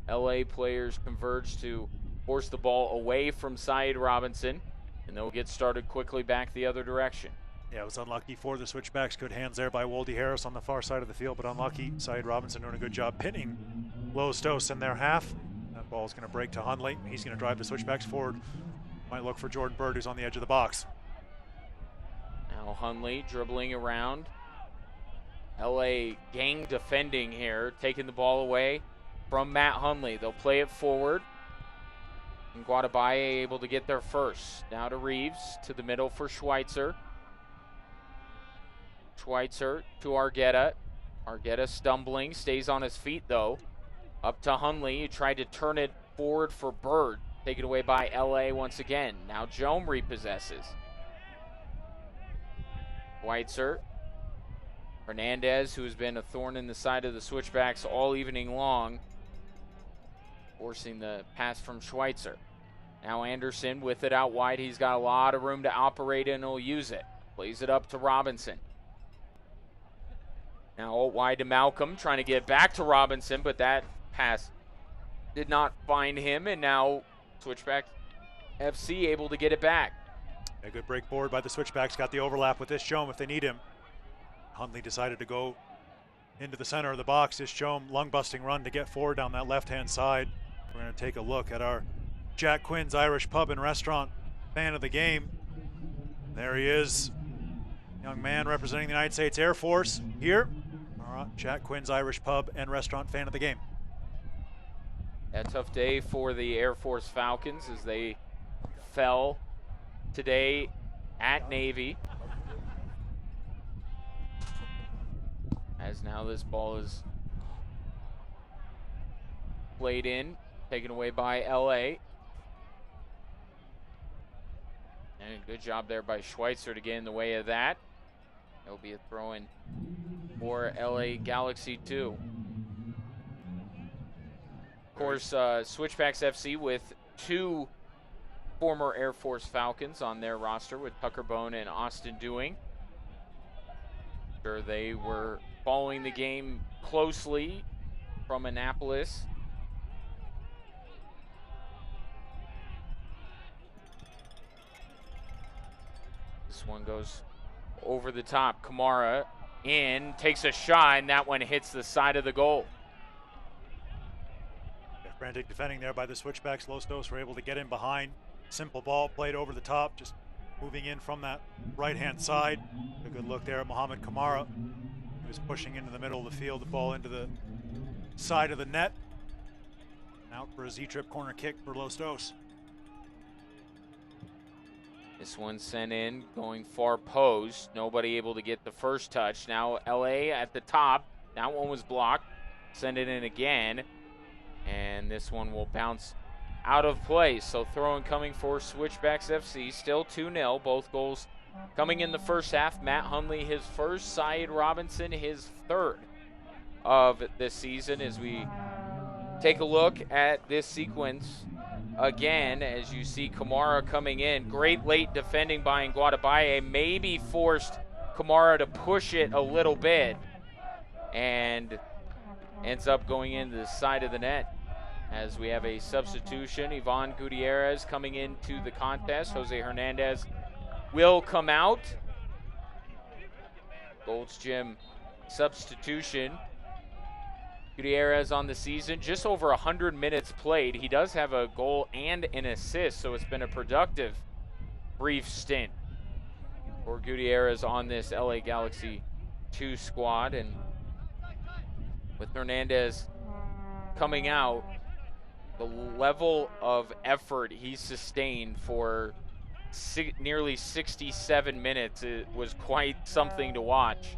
LA players converge to force the ball away from Syed Robinson. And they'll get started quickly back the other direction. Yeah, it was unlucky for the Switchbacks. Good hands there by Woldy Harris on the far side of the field, but unlucky. Syed Robinson doing a good job pinning Lostos in their half. That ball is going to break to Hundley. He's going to drive the Switchbacks forward. Might look for Jordan Bird, who's on the edge of the box. Now Hundley dribbling around. LA gang defending here, taking the ball away from Matt Hundley. They'll play it forward. And Guadabaye able to get there first. Now to Reeves, to the middle for Schweitzer. Schweitzer to Argueta. Argueta stumbling, stays on his feet though. Up to Hundley, who tried to turn it forward for Bird. Taken away by LA once again. Now Jome repossesses. Schweitzer. Hernandez, who has been a thorn in the side of the Switchbacks all evening long. Forcing the pass from Schweitzer. Now Anderson with it out wide. He's got a lot of room to operate and he'll use it. Plays it up to Robinson. Now out wide to Malcolm, trying to get back to Robinson, but that pass did not find him, and now Switchback FC able to get it back. A good break forward by the Switchbacks. Got the overlap with this Jome if they need him. Hundley decided to go into the center of the box. This Jome lung-busting run to get forward down that left-hand side. We're going to take a look at our Jack Quinn's Irish Pub and Restaurant fan of the game. There he is, young man representing the United States Air Force here. All right, Jack Quinn's Irish Pub and Restaurant fan of the game. A tough day for the Air Force Falcons as they fell today at Navy. As now this ball is played in, taken away by LA. And a good job there by Schweitzer to get in the way of that. There'll be a throw-in for LA Galaxy 2. Of course, Switchbacks FC with 2 former Air Force Falcons on their roster with Tucker Bone and Austin Dewing. Sure, they were following the game closely from Annapolis. This one goes over the top. Kamara in, takes a shot, and that one hits the side of the goal. Frantic defending there by the Switchbacks. Lostos were able to get in behind. Simple ball played over the top, just moving in from that right-hand side. A good look there at Mohamed Kamara. He was pushing into the middle of the field, the ball into the side of the net. Out for a Z-trip corner kick for Lostos. This one sent in, going far post. Nobody able to get the first touch. Now LA at the top. That one was blocked. Send it in again. And this one will bounce out of play. So throw-in coming for Switchbacks FC. Still 2-0. Both goals coming in the first half. Matt Hundley, his first. Syed Robinson, his third of this season. As we take a look at this sequence again, as you see Kamara coming in. Great late defending by Guadabaye. Maybe forced Kamara to push it a little bit. And ends up going into the side of the net as we have a substitution. Ivan Gutierrez coming into the contest. Jose Hernandez will come out. Gold's Gym substitution. Gutierrez on the season, just over 100 minutes played. He does have a goal and an assist, so it's been a productive brief stint for Gutierrez on this LA Galaxy 2 squad. And with Hernandez coming out, the level of effort he sustained for nearly 67 minutes. It was quite something to watch.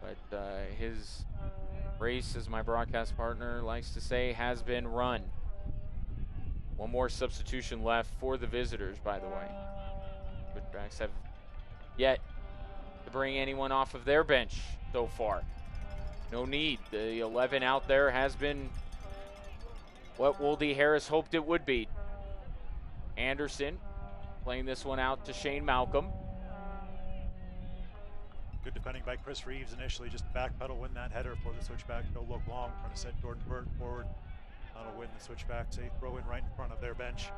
But his race, as my broadcast partner likes to say, has been run. One more substitution left for the visitors, by the way. Switchbacks have yet to bring anyone off of their bench so far. No need. The 11 out there has been what Wolde Harris hoped it would be. Anderson playing this one out to Shane Malcolm. Good defending by Chris Reeves initially, just backpedal, win that header for the Switchback. No look long, trying to set Jordan Burt forward. That'll win the Switchbacks a throw in right in front of their bench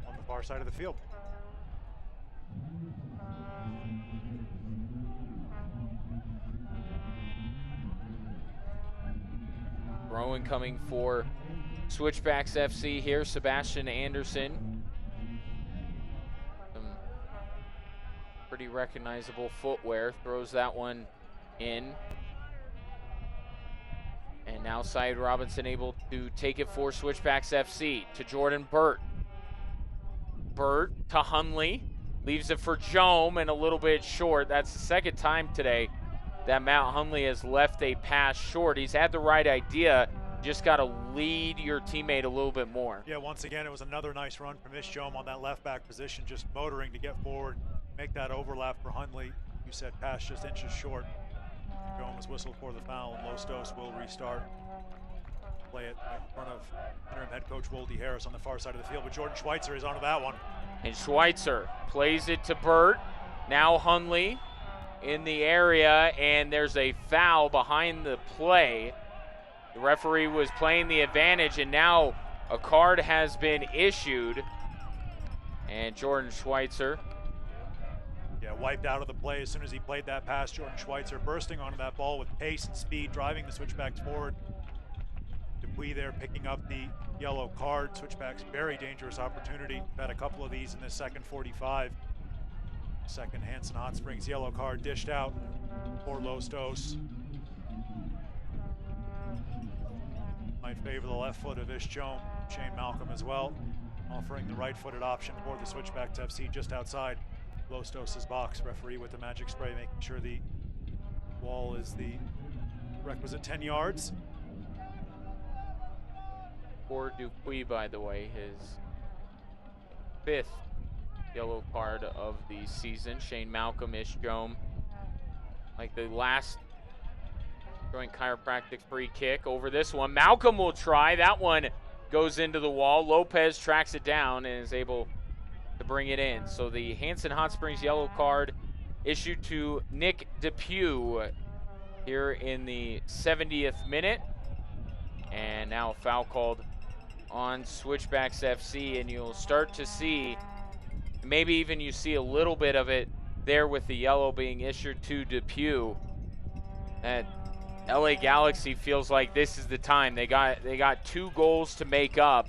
on the far side of the field. Throw-in coming for Switchbacks FC here, Sebastian Anderson. Some pretty recognizable footwear, throws that one in. And now Syed Robinson able to take it for Switchbacks FC to Jordan Burt. Burt to Hunley, leaves it for Jome and a little bit short. That's the second time today that Matt Hunley has left a pass short. He's had the right idea, just got to lead your teammate a little bit more. Yeah, once again, it was another nice run from Jome on that left back position, just motoring to get forward, make that overlap for Hunley. You said pass just inches short. Jome was whistled for the foul, and Los Dos will restart. Play it in front of interim head coach Wolde Harris on the far side of the field, but Jordan Schweitzer is onto that one. And Schweitzer plays it to Burt. Now Hunley in the area, and there's a foul behind the play. The referee was playing the advantage, and now a card has been issued. And Jordan Schweitzer, yeah, wiped out of the play as soon as he played that pass. Jordan Schweitzer bursting onto that ball with pace and speed, driving the Switchbacks forward. Dupuis there picking up the yellow card. Switchbacks, very dangerous opportunity. Had a couple of these in this second 45. Second Hanson Hot Springs yellow card dished out for Los Dos. Might favor the left foot of Jome. Shane Malcolm as well, offering the right-footed option for the Switchbacks FC just outside Los Dos' box. Referee with the magic spray, making sure the wall is the requisite 10 yards. For Dupuis, by the way, his 5th yellow card of the season. Shane Malcolm, Jome, like the last joint chiropractic free kick over this one. Malcolm will try. That one goes into the wall. Lopez tracks it down and is able to bring it in. So the Hanson Hot Springs yellow card issued to Nick Depew here in the 70th minute. And now a foul called on Switchbacks FC, and you'll start to see, maybe even you see a little bit of it there with the yellow being issued to Depew. That LA Galaxy feels like this is the time. They got 2 goals to make up.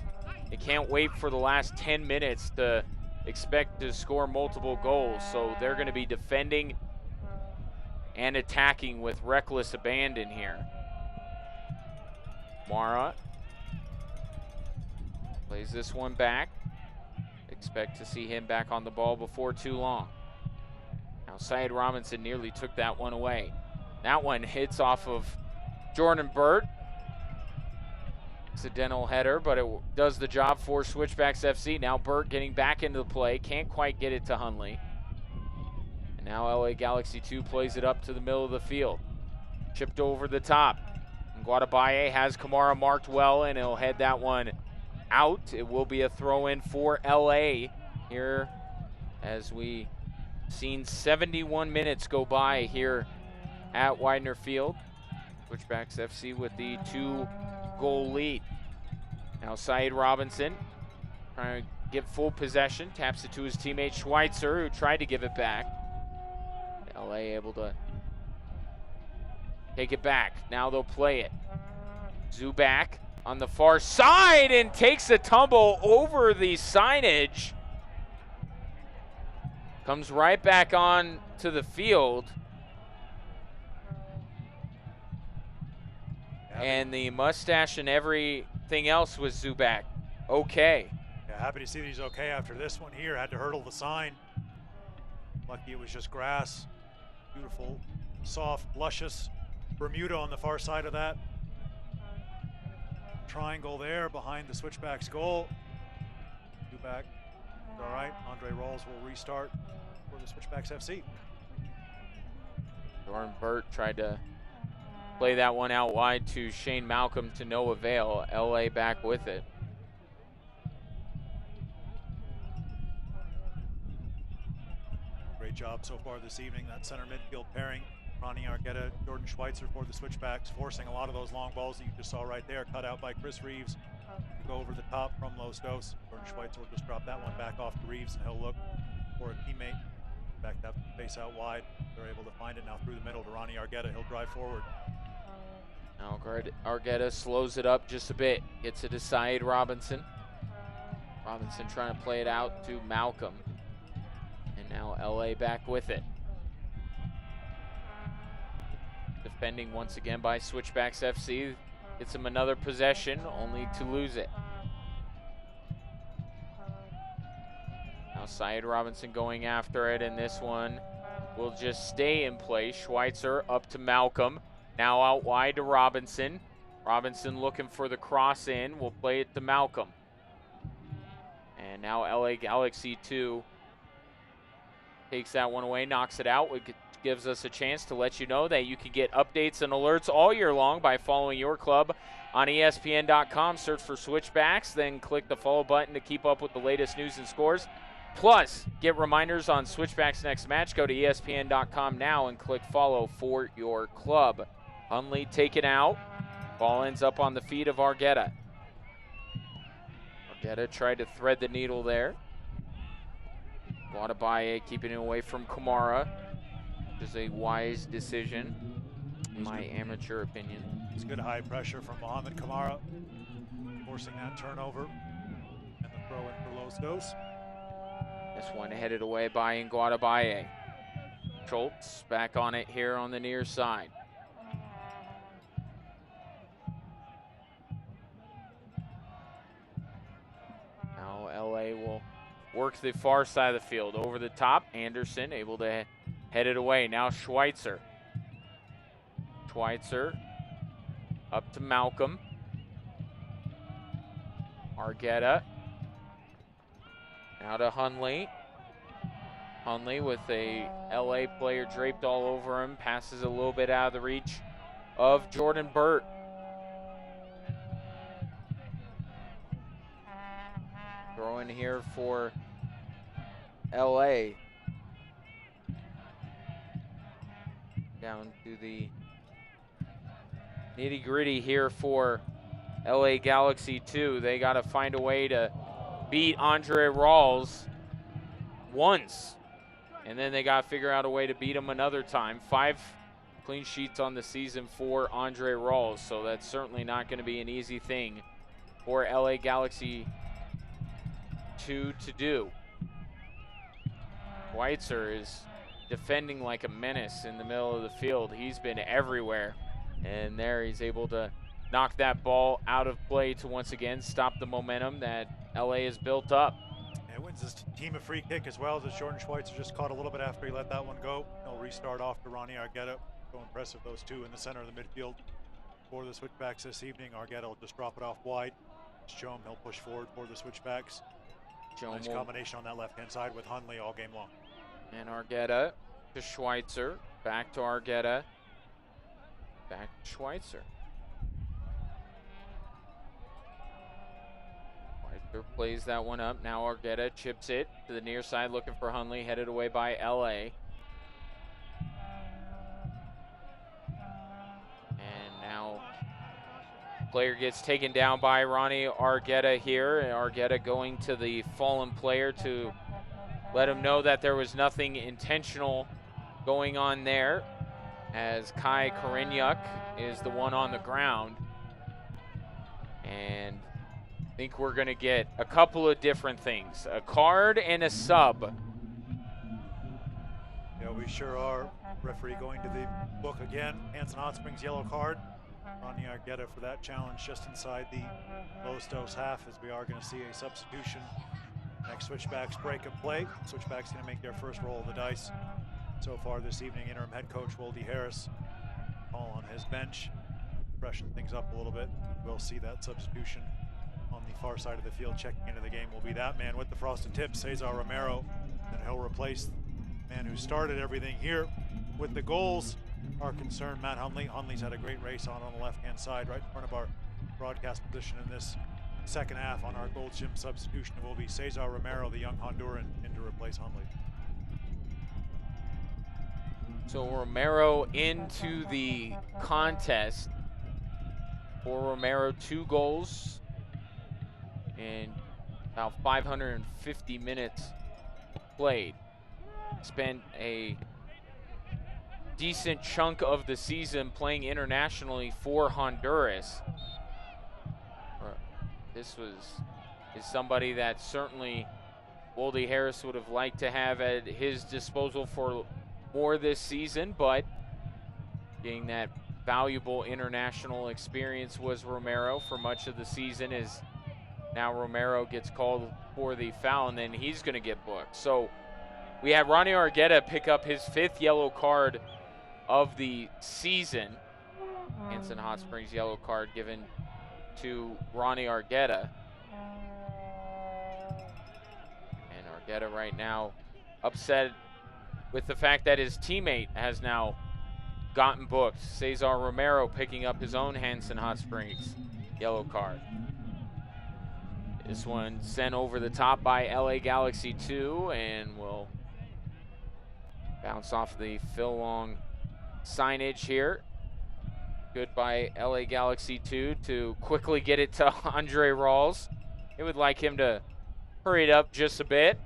They can't wait for the last 10 minutes to expect to score multiple goals. So they're going to be defending and attacking with reckless abandon here. Mara plays this one back. Expect to see him back on the ball before too long. Now Syed Robinson nearly took that one away. That one hits off of Jordan Burt. Accidental header, but it does the job for Switchbacks FC. Now Burt getting back into the play. Can't quite get it to Hunley. And now LA Galaxy 2 plays it up to the middle of the field. Chipped over the top. And Guadabaye has Kamara marked well, and he'll head that one out. It will be a throw-in for LA here as we seen 71 minutes go by here at Widener Field. Switchbacks FC with the 2-goal lead. Now Syed Robinson trying to get full possession, taps it to his teammate Schweitzer, who tried to give it back. LA able to take it back. Now they'll play it. Zubak on the far side and takes a tumble over the signage. Comes right back on to the field. And the mustache and everything else was Zubak. Okay. Yeah, Yeah, happy to see that he's okay after this one here. Had to hurdle the sign. Lucky it was just grass. Beautiful, soft, luscious Bermuda on the far side of that. Triangle there behind the Switchbacks goal. Two back. All right, Andre Rawls will restart for the Switchbacks FC. Jordan Burt tried to play that one out wide to Shane Malcolm to no avail. LA back with it. Great job so far this evening. That center midfield pairing. Ronnie Argueta, Jordan Schweitzer for the Switchbacks, forcing a lot of those long balls that you just saw right there, cut out by Chris Reeves. To go over the top from Los Dos. Jordan Schweitzer will just drop that one back off to Reeves, and he'll look for a teammate. Back that face out wide. They're able to find it now through the middle to Ronnie Argueta. He'll drive forward. Now Argueta slows it up just a bit. Gets it to Saeed Robinson. Robinson trying to play it out to Malcolm. And now LA back with it. Defending once again by Switchbacks FC. Gets him another possession, only to lose it. Now Saeed Robinson going after it, and this one will just stay in play. Schweitzer up to Malcolm. Now out wide to Robinson. Robinson looking for the cross in. Will play it to Malcolm. And now LA Galaxy 2 takes that one away, knocks it out. It gives us a chance to let you know that you can get updates and alerts all year long by following your club on ESPN.com. Search for Switchbacks, then click the follow button to keep up with the latest news and scores. Plus, get reminders on Switchbacks' next match. Go to ESPN.com now and click follow for your club. Hunley taken out. Ball ends up on the feet of Argueta. Argueta tried to thread the needle there. Guadabaye keeping it away from Kamara. Which is a wise decision, in my amateur opinion. It's good high pressure from Mohamed Kamara, forcing that turnover. And the throw in for Los Dos. This one headed away by Guadabaye. Schultz back on it here on the near side. Now LA will work the far side of the field. Over the top, Anderson able to head it away. Now Schweitzer. Schweitzer up to Malcolm. Argueta. Now to Hunley. Hunley with a LA player draped all over him. Passes a little bit out of the reach of Jordan Burt. Throw in here for LA. Down to the nitty-gritty here for LA Galaxy 2. They got to find a way to beat Andre Rawls once, and then they got to figure out a way to beat him another time. 5 clean sheets on the season for Andre Rawls, so that's certainly not going to be an easy thing for LA Galaxy 2 to do. Schweitzer is defending like a menace in the middle of the field. He's been everywhere, and there he's able to knock that ball out of play to once again stop the momentum that LA has built up. It wins this team a free kick as well, as Jordan Schweitzer just caught a little bit after he let that one go. He'll restart off to Ronnie Argueta. So impressive, those two in the center of the midfield for the Switchbacks this evening. Argueta will just drop it off wide. Joam, he'll push forward for the Switchbacks. Nice combination on that left-hand side with Hunley all game long. And Argueta to Schweitzer. Back to Argueta. Back to Schweitzer. Schweitzer plays that one up. Now Argueta chips it to the near side looking for Hunley. Headed away by LA. And now player gets taken down by Ronnie Argueta here. And Argueta going to the fallen player to let him know that there was nothing intentional going on there, as Kai Korenyuk is the one on the ground. And I think we're going to get a couple of different things, a card and a sub. Yeah, we sure are. Referee going to the book again. Hanson Hot Springs yellow card. Ronnie Argueta for that challenge just inside the Los Dos half, as we are going to see a substitution. Next Switchbacks break of play. Switchbacks going to make their first roll of the dice so far this evening. Interim head coach Woldy Harris all on his bench, freshen things up a little bit. We'll see that substitution on the far side of the field. Checking into the game will be that man with the frosted tips, Cesar Romero, and he'll replace the man who started everything here with the goals. Our concern, Matt Hunley. Hunley's had a great race on the left-hand side, right in front of our broadcast position in this second half. On our Gold's Gym substitution, it will be Cesar Romero, the young Honduran, in to replace Hunley. So Romero into the contest. For Romero, 2 goals in about 550 minutes played. Spent a decent chunk of the season playing internationally for Honduras. This is somebody that certainly Woldy Harris would have liked to have at his disposal for more this season, but getting that valuable international experience was Romero for much of the season. As now Romero gets called for the foul, and then he's going to get booked. So we had Ronnie Argueta pick up his 5th yellow card of the season. Hanson Hot Springs yellow card given to Ronnie Argueta. And Argueta right now upset with the fact that his teammate has now gotten booked. Cesar Romero picking up his own Hanson Hot Springs yellow card. This one sent over the top by LA Galaxy 2 and will bounce off the Phil Long signage here. Good by LA Galaxy 2 to quickly get it to Andre Rawls. They would like him to hurry it up just a bit.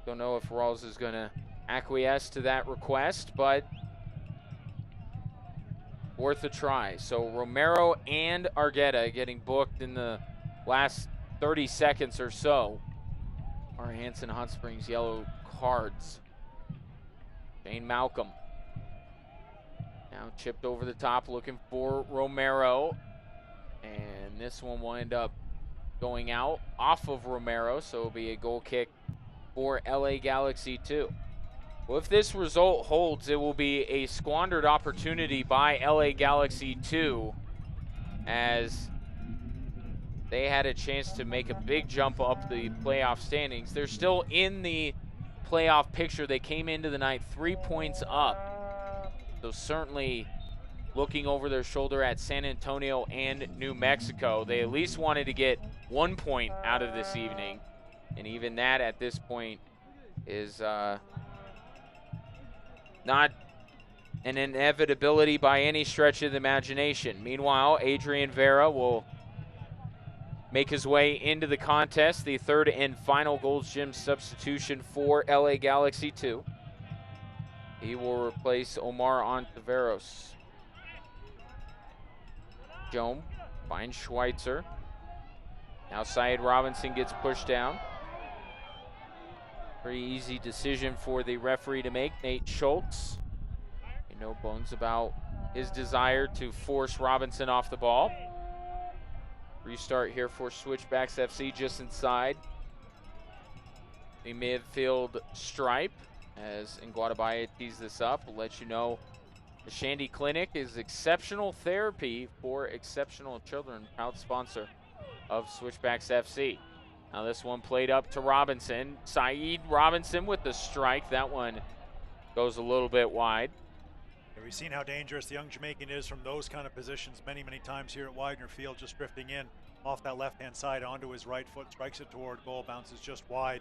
Don't know if Rawls is going to acquiesce to that request, but worth a try. So Romero and Argueta getting booked in the last 30 seconds or so. Our Hanson Hot Springs yellow cards. Shane Malcolm now chipped over the top looking for Romero, and this one will end up going out off of Romero, so it'll be a goal kick for LA Galaxy 2. Well, if this result holds, it will be a squandered opportunity by LA Galaxy 2, as they had a chance to make a big jump up the playoff standings. They're still in the playoff picture. They came into the night 3 points up. So certainly looking over their shoulder at San Antonio and New Mexico. They at least wanted to get 1 point out of this evening. And even that at this point is not an inevitability by any stretch of the imagination. Meanwhile, Adrian Vera will make his way into the contest, the 3rd and final Gold's Gym substitution for LA Galaxy 2. He will replace Omar Ontiveros. Joan finds Schweitzer. Now Syed Robinson gets pushed down. Pretty easy decision for the referee to make, Nate Schultz. No bones about his desire to force Robinson off the ball. Restart here for Switchbacks FC just inside the midfield stripe. As Nguadabaya tees this up, we'll let you know the Shandy Clinic is exceptional therapy for exceptional children, proud sponsor of Switchbacks FC. Now this one played up to Robinson. Saeed Robinson with the strike. That one goes a little bit wide. Yeah, we've seen how dangerous the young Jamaican is from those kind of positions many, many times here at Widener Field, just drifting in off that left-hand side onto his right foot, strikes it toward goal, bounces just wide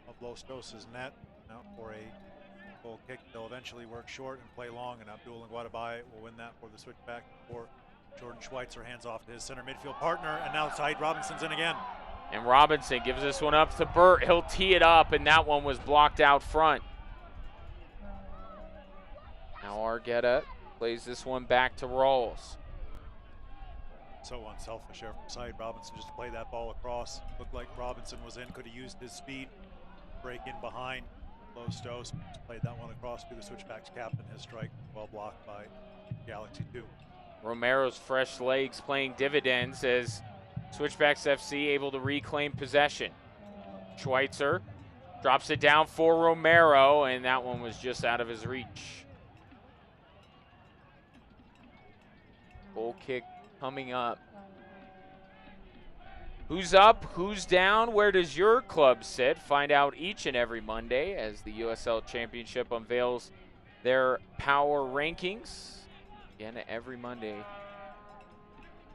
of Los Dos' net. Now for a goal kick, they'll eventually work short and play long, and Abdul Nguadabaya will win that for the Switchback before Jordan Schweitzer hands off to his center midfield partner, and now Saeed Robinson's in again. And Robinson gives this one up to Burt. He'll tee it up, and that one was blocked out front. Now Argueta plays this one back to Rawls. So unselfish there from Saeed Robinson just to play that ball across. Looked like Robinson was in, could have used his speed, break in behind Los Dos. Just played that one across to the Switchbacks captain. His strike well blocked by Galaxy 2. Romero's fresh legs playing dividends as Switchbacks FC able to reclaim possession. Schweitzer drops it down for Romero, and that one was just out of his reach. Goal kick coming up. Who's up? Who's down? Where does your club sit? Find out each and every Monday as the USL Championship unveils their power rankings. Again, every Monday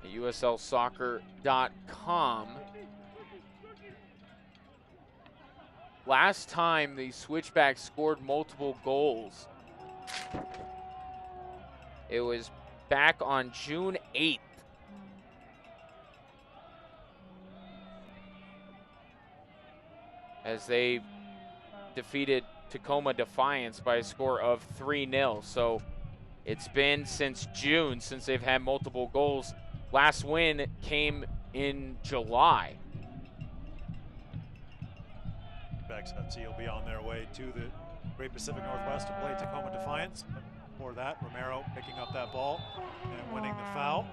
at USLsoccer.com. Last time the Switchbacks scored multiple goals, it was back on June 8th. As they defeated Tacoma Defiance by a score of 3-0. So it's been since June since they've had multiple goals. Last win came in July. Switchbacks FC will be on their way to the Great Pacific Northwest to play Tacoma Defiance. But before that, Romero picking up that ball and winning the foul.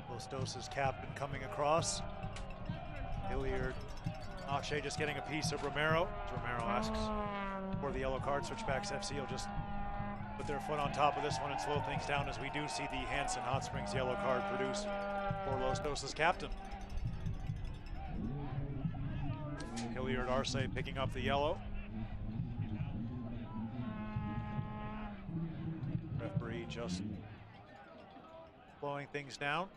Los Dos' captain coming across. Hilliard, Akshay just getting a piece of Romero. Romero asks for the yellow card. Switchbacks FC will just put their foot on top of this one and slow things down as we do see the Hanson Hot Springs yellow card produced for Los Dos' captain. Hilliard Arce picking up the yellow. Referee just slowing things down.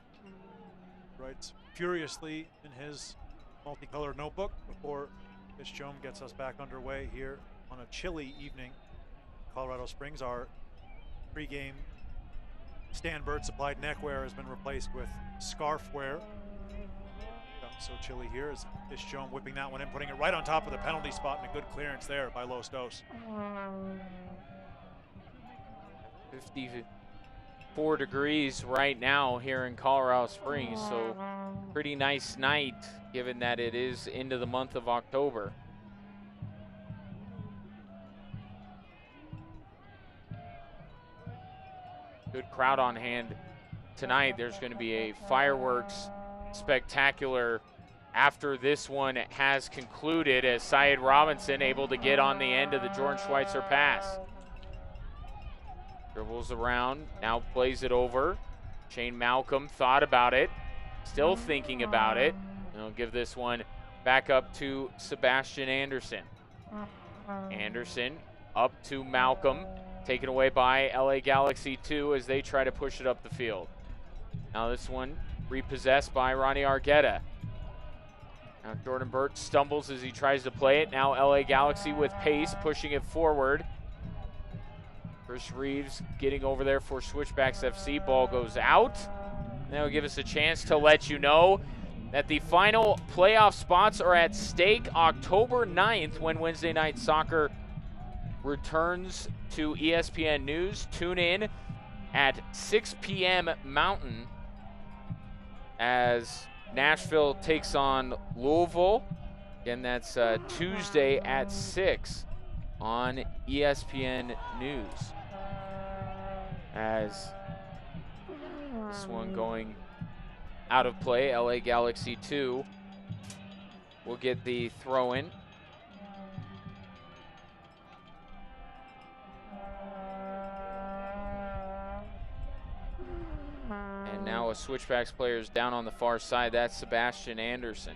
Writes furiously in his multicolored notebook before Fitzjohn gets us back underway here on a chilly evening. Colorado Springs, our pregame Stan Bird supplied neckwear has been replaced with scarf wear. Gotten so chilly here as Fitzjohn whipping that one in, putting it right on top of the penalty spot, and a good clearance there by Los Dos. 54 degrees right now here in Colorado Springs, so pretty nice night given that it is into the month of October. Good crowd on hand tonight. There's going to be a fireworks spectacular after this one has concluded as Syed Robinson able to get on the end of the Jordan Schweitzer pass. Dribbles around, now plays it over. Shane Malcolm thought about it, still thinking about it. And he'll give this one back up to Sebastian Anderson. Anderson up to Malcolm, taken away by LA Galaxy 2 as they try to push it up the field. Now this one repossessed by Ronnie Argueta. Now Jordan Burt stumbles as he tries to play it. Now LA Galaxy with pace, pushing it forward. Chris Reeves getting over there for Switchbacks FC. Ball goes out. That'll give us a chance to let you know that the final playoff spots are at stake October 9th when Wednesday Night Soccer returns to ESPN News. Tune in at 6 p.m. Mountain as Nashville takes on Louisville. Again, that's Tuesday at 6 on ESPN News. As this one going out of play, LA Galaxy 2 will get the throw in. And now a Switchbacks player is down on the far side. That's Sebastian Anderson.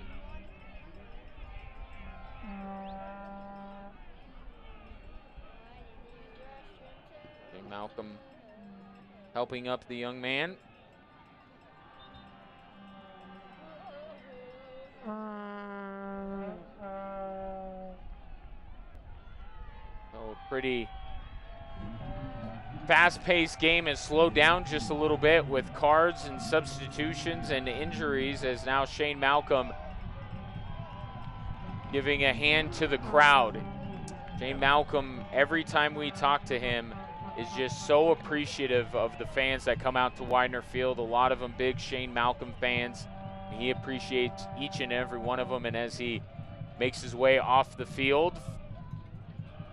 And Malcolm helping up the young man. So pretty fast-paced game has slowed down just a little bit with cards and substitutions and injuries, as now Shane Malcolm giving a hand to the crowd. Shane Malcolm, every time we talk to him, is just so appreciative of the fans that come out to Widener Field. A lot of them big Shane Malcolm fans. He appreciates each and every one of them, and as he makes his way off the field,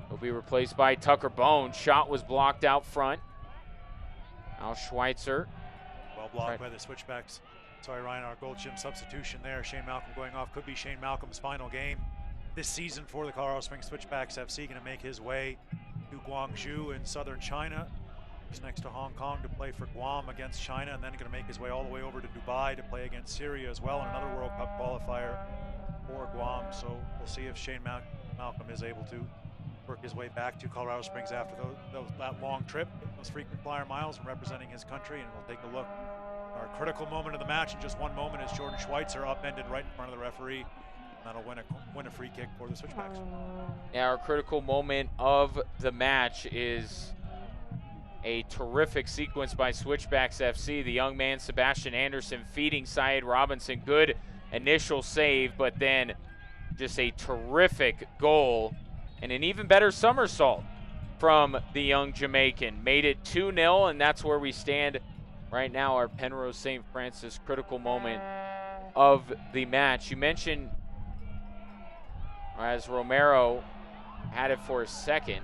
he'll be replaced by Tucker Bone. Shot was blocked out front. Now Schweitzer Well blocked by the Switchbacks. Sorry, Ryan, our Gold Gym substitution there. Shane Malcolm going off. Could be Shane Malcolm's final game this season for the Colorado Springs Switchbacks FC. Going to make his way to Guangzhou in southern China. He's next to Hong Kong to play for Guam against China, and then going to make his way all the way over to Dubai to play against Syria as well in another World Cup qualifier for Guam. So we'll see if Shane Malcolm is able to work his way back to Colorado Springs after that long trip, those frequent flyer miles, and representing his country. And we'll take a look. Our critical moment of the match in just one moment is Jordan Schweitzer upended right in front of the referee. That'll win a free kick for the Switchbacks. Yeah, our critical moment of the match is a terrific sequence by Switchbacks FC. The young man, Sebastian Anderson, feeding Syed Robinson. Good initial save, but then just a terrific goal and an even better somersault from the young Jamaican. Made it 2-0, and that's where we stand right now, our Penrose St. Francis critical moment of the match. You mentioned, as Romero had it for a second,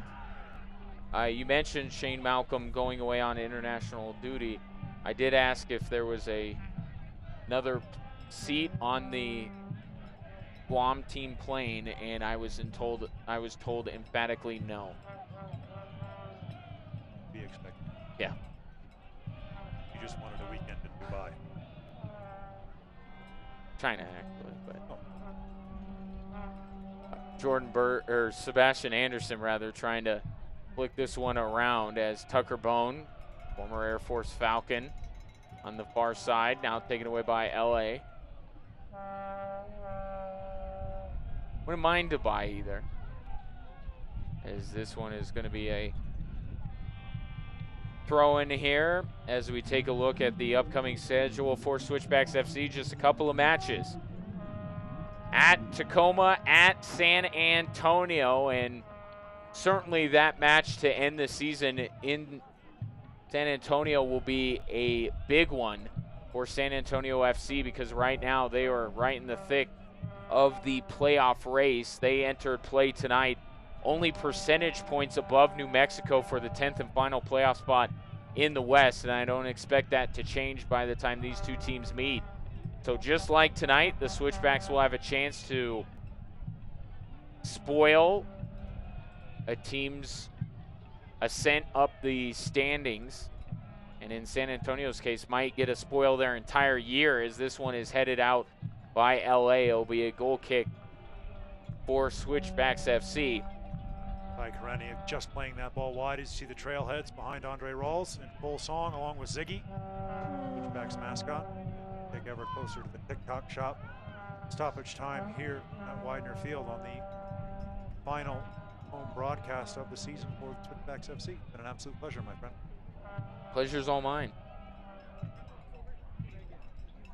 you mentioned Shane Malcolm going away on international duty. I did ask if there was another seat on the Guam team plane, and I was told emphatically no. Be expected. Yeah. You just wanted a weekend in Dubai. China, actually, but Sebastian Anderson rather trying to flick this one around as Tucker Bone, former Air Force Falcon, on the far side, now taken away by LA. Wouldn't mind Dubai either, as this one is going to be a throw in here as we take a look at the upcoming schedule for Switchbacks FC. Just a couple of matches at Tacoma, at San Antonio, and certainly that match to end the season in San Antonio will be a big one for San Antonio FC, because right now they are right in the thick of the playoff race. They entered play tonight only percentage points above New Mexico for the 10th and final playoff spot in the West, and I don't expect that to change by the time these two teams meet. So just like tonight, the Switchbacks will have a chance to spoil a team's ascent up the standings, and in San Antonio's case might get a spoil their entire year, as this one is headed out by LA. It'll be a goal kick for Switchbacks FC. Ty Karaniak just playing that ball wide. As you see the trailheads behind Andre Rawls in full song along with Ziggy, Switchbacks mascot. Take ever closer to the TikTok shop. Stoppage time here at Widener Field on the final home broadcast of the season for Switchbacks FC. Been an absolute pleasure, my friend. Pleasure's all mine.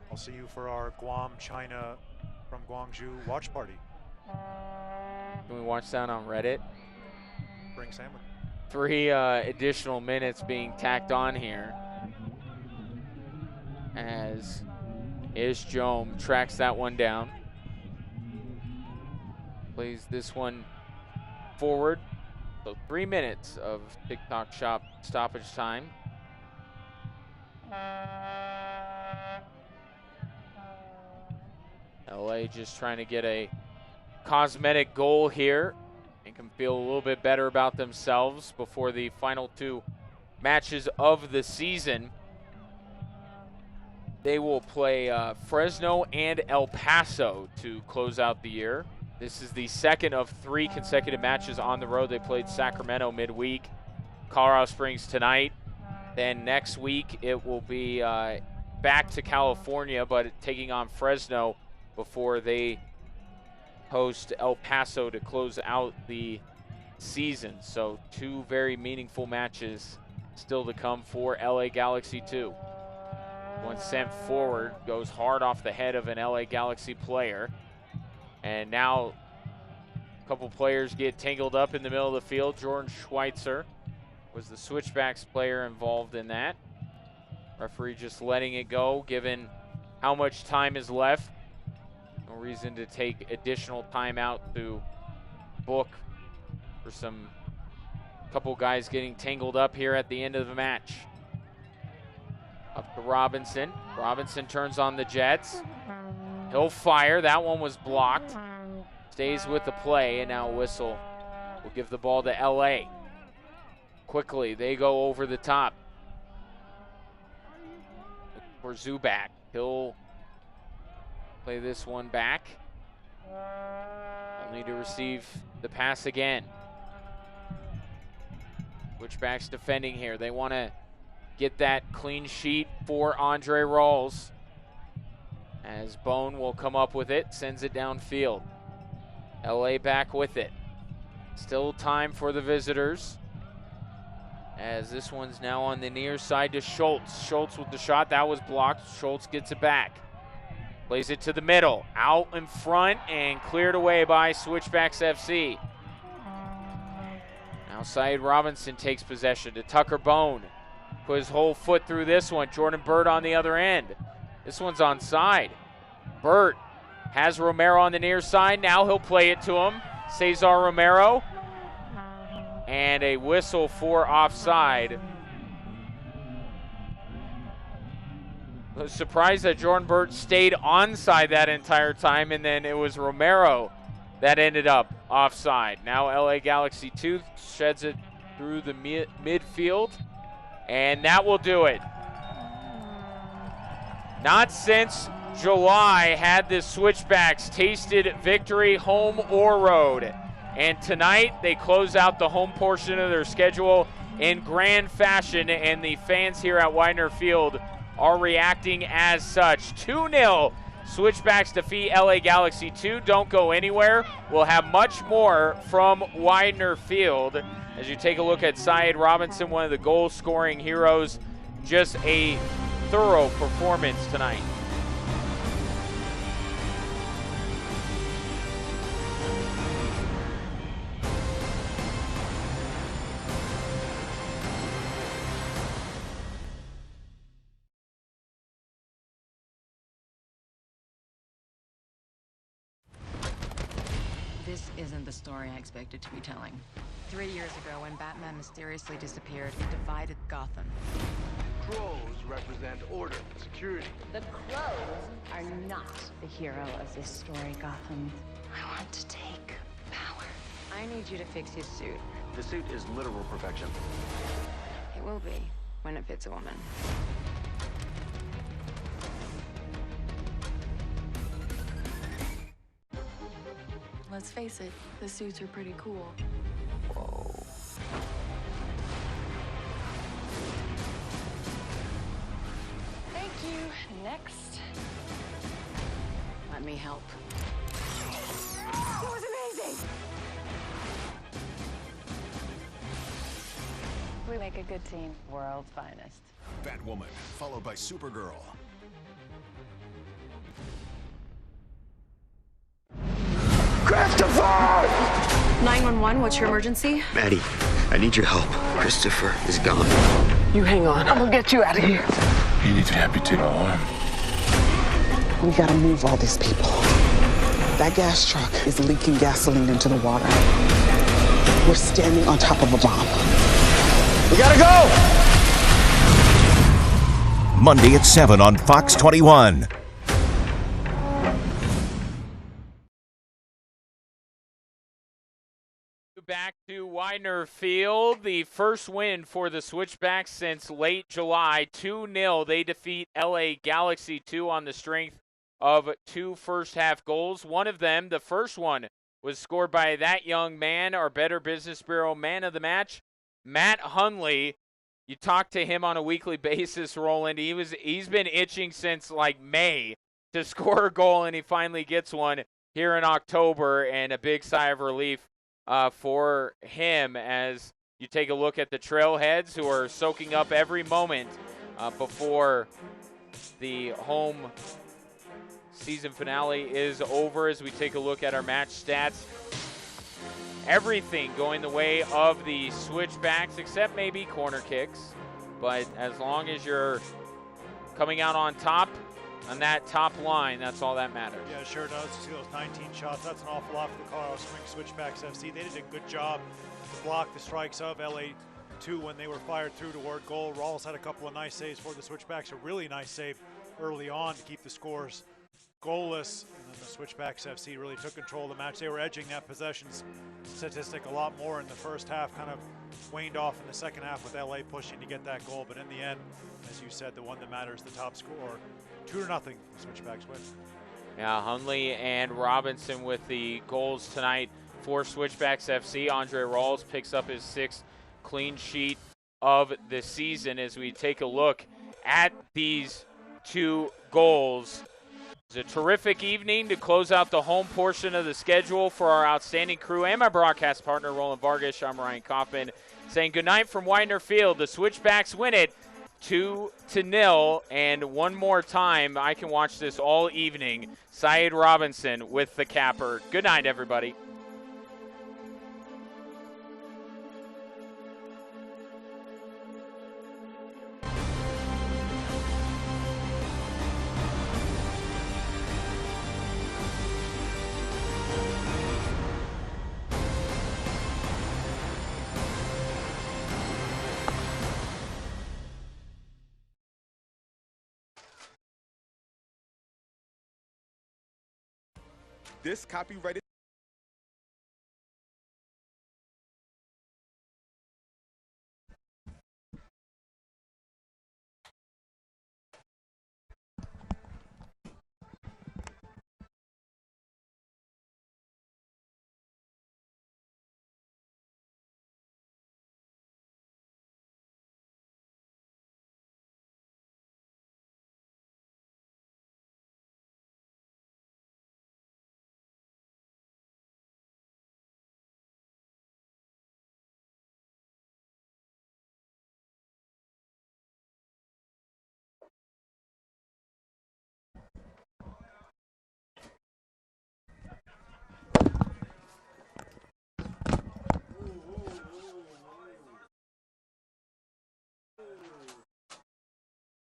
I'll see you for our Guam, China from Guangzhou watch party. Can we watch that on Reddit? Bring sandwich. 3 additional minutes being tacked on here, as Jome tracks that one down. Plays this one forward. So 3 minutes of TikTok shop stoppage time. LA just trying to get a cosmetic goal here and can feel a little bit better about themselves before the final 2 matches of the season. They will play Fresno and El Paso to close out the year. This is the second of 3 consecutive matches on the road. They played Sacramento midweek, Colorado Springs tonight. Then next week it will be back to California, but taking on Fresno before they host El Paso to close out the season. So 2 very meaningful matches still to come for LA Galaxy 2. One sent forward, goes hard off the head of an LA Galaxy player. And now a couple players get tangled up in the middle of the field. Jordan Schweitzer was the Switchbacks player involved in that. Referee just letting it go, given how much time is left. No reason to take additional time out to book for some couple guys getting tangled up here at the end of the match. Up to Robinson. Robinson turns on the Jets. He'll fire. That one was blocked. Stays with the play, and now whistle will give the ball to LA. Quickly, they go over the top for Zubac. He'll play this one back. Only to receive the pass again. Switchbacks defending here. They want to get that clean sheet for Andre Rawls. As Bone will come up with it, sends it downfield. LA back with it. Still time for the visitors. As this one's now on the near side to Schultz. Schultz with the shot. That was blocked. Schultz gets it back. Plays it to the middle. Out in front and cleared away by Switchbacks FC. Now Syed Robinson takes possession to Tucker Bone. Put his whole foot through this one. Jordan Burt on the other end. This one's onside. Burt has Romero on the near side. Now he'll play it to him. Cesar Romero. And a whistle for offside. I was surprised that Jordan Burt stayed onside that entire time, and then it was Romero that ended up offside. Now LA Galaxy 2 sheds it through the midfield, and that will do it. Not since July had the Switchbacks tasted victory, home or road. And tonight they close out the home portion of their schedule in grand fashion, and the fans here at Widener Field are reacting as such. 2-0 Switchbacks defeat LA Galaxy 2. Don't go anywhere. We'll have much more from Widener Field as you take a look at Syed Robinson, one of the goal-scoring heroes. Just a thorough performance tonight. This isn't the story I expected to be telling. 3 years ago, when Batman mysteriously disappeared, he divided Gotham. Crows represent order, security. The crows are not the hero of this story, Gotham. I want to take power. I need you to fix his suit. The suit is literal perfection. It will be, when it fits a woman. Let's face it, the suits are pretty cool. Whoa. Thank you. Next. Let me help. That was amazing! We make a good team. World's finest. Batwoman, followed by Supergirl. Christopher! 911, what's your emergency? Maddie, I need your help. Christopher is gone. You hang on. I'm gonna get you out of here. You need to amputate my arm. We gotta move all these people. That gas truck is leaking gasoline into the water. We're standing on top of a bomb. We gotta go! Monday at 7 on Fox 21. Back to Widener Field, the first win for the Switchbacks since late July. 2-0, they defeat LA Galaxy 2 on the strength of 2 first-half goals. One of them, the first one, was scored by that young man, our Better Business Bureau man of the match, Matt Hunley. You talk to him on a weekly basis, Roland. He's been itching since like May to score a goal, and he finally gets one here in October, and a big sigh of relief for him as you take a look at the Trailheads, who are soaking up every moment before the home season finale is over. As we take a look at our match stats, everything going the way of the Switchbacks except maybe corner kicks, but as long as you're coming out on top on that top line, that's all that matters. Yeah, it sure does. You see those 19 shots. That's an awful lot for the Colorado Springs Switchbacks FC. They did a good job to block the strikes of LA two when they were fired through toward goal. Rawls had a couple of nice saves for the Switchbacks. A really nice save early on to keep the scores goalless. And then the Switchbacks FC really took control of the match. They were edging that possessions statistic a lot more in the first half, kind of waned off in the second half with LA pushing to get that goal. But in the end, as you said, the one that matters, the top score, 2-0, the Switchbacks win. Yeah, Hundley and Robinson with the goals tonight for Switchbacks FC. Andre Rawls picks up his 6th clean sheet of the season. As we take a look at these 2 goals, it's a terrific evening to close out the home portion of the schedule for our outstanding crew and my broadcast partner, Roland Vargas. I'm Ryan Kaufman saying goodnight from Widener Field. The Switchbacks win it 2-0, and one more time, I can watch this all evening. Syed Robinson with the capper. Good night, everybody. This copyrighted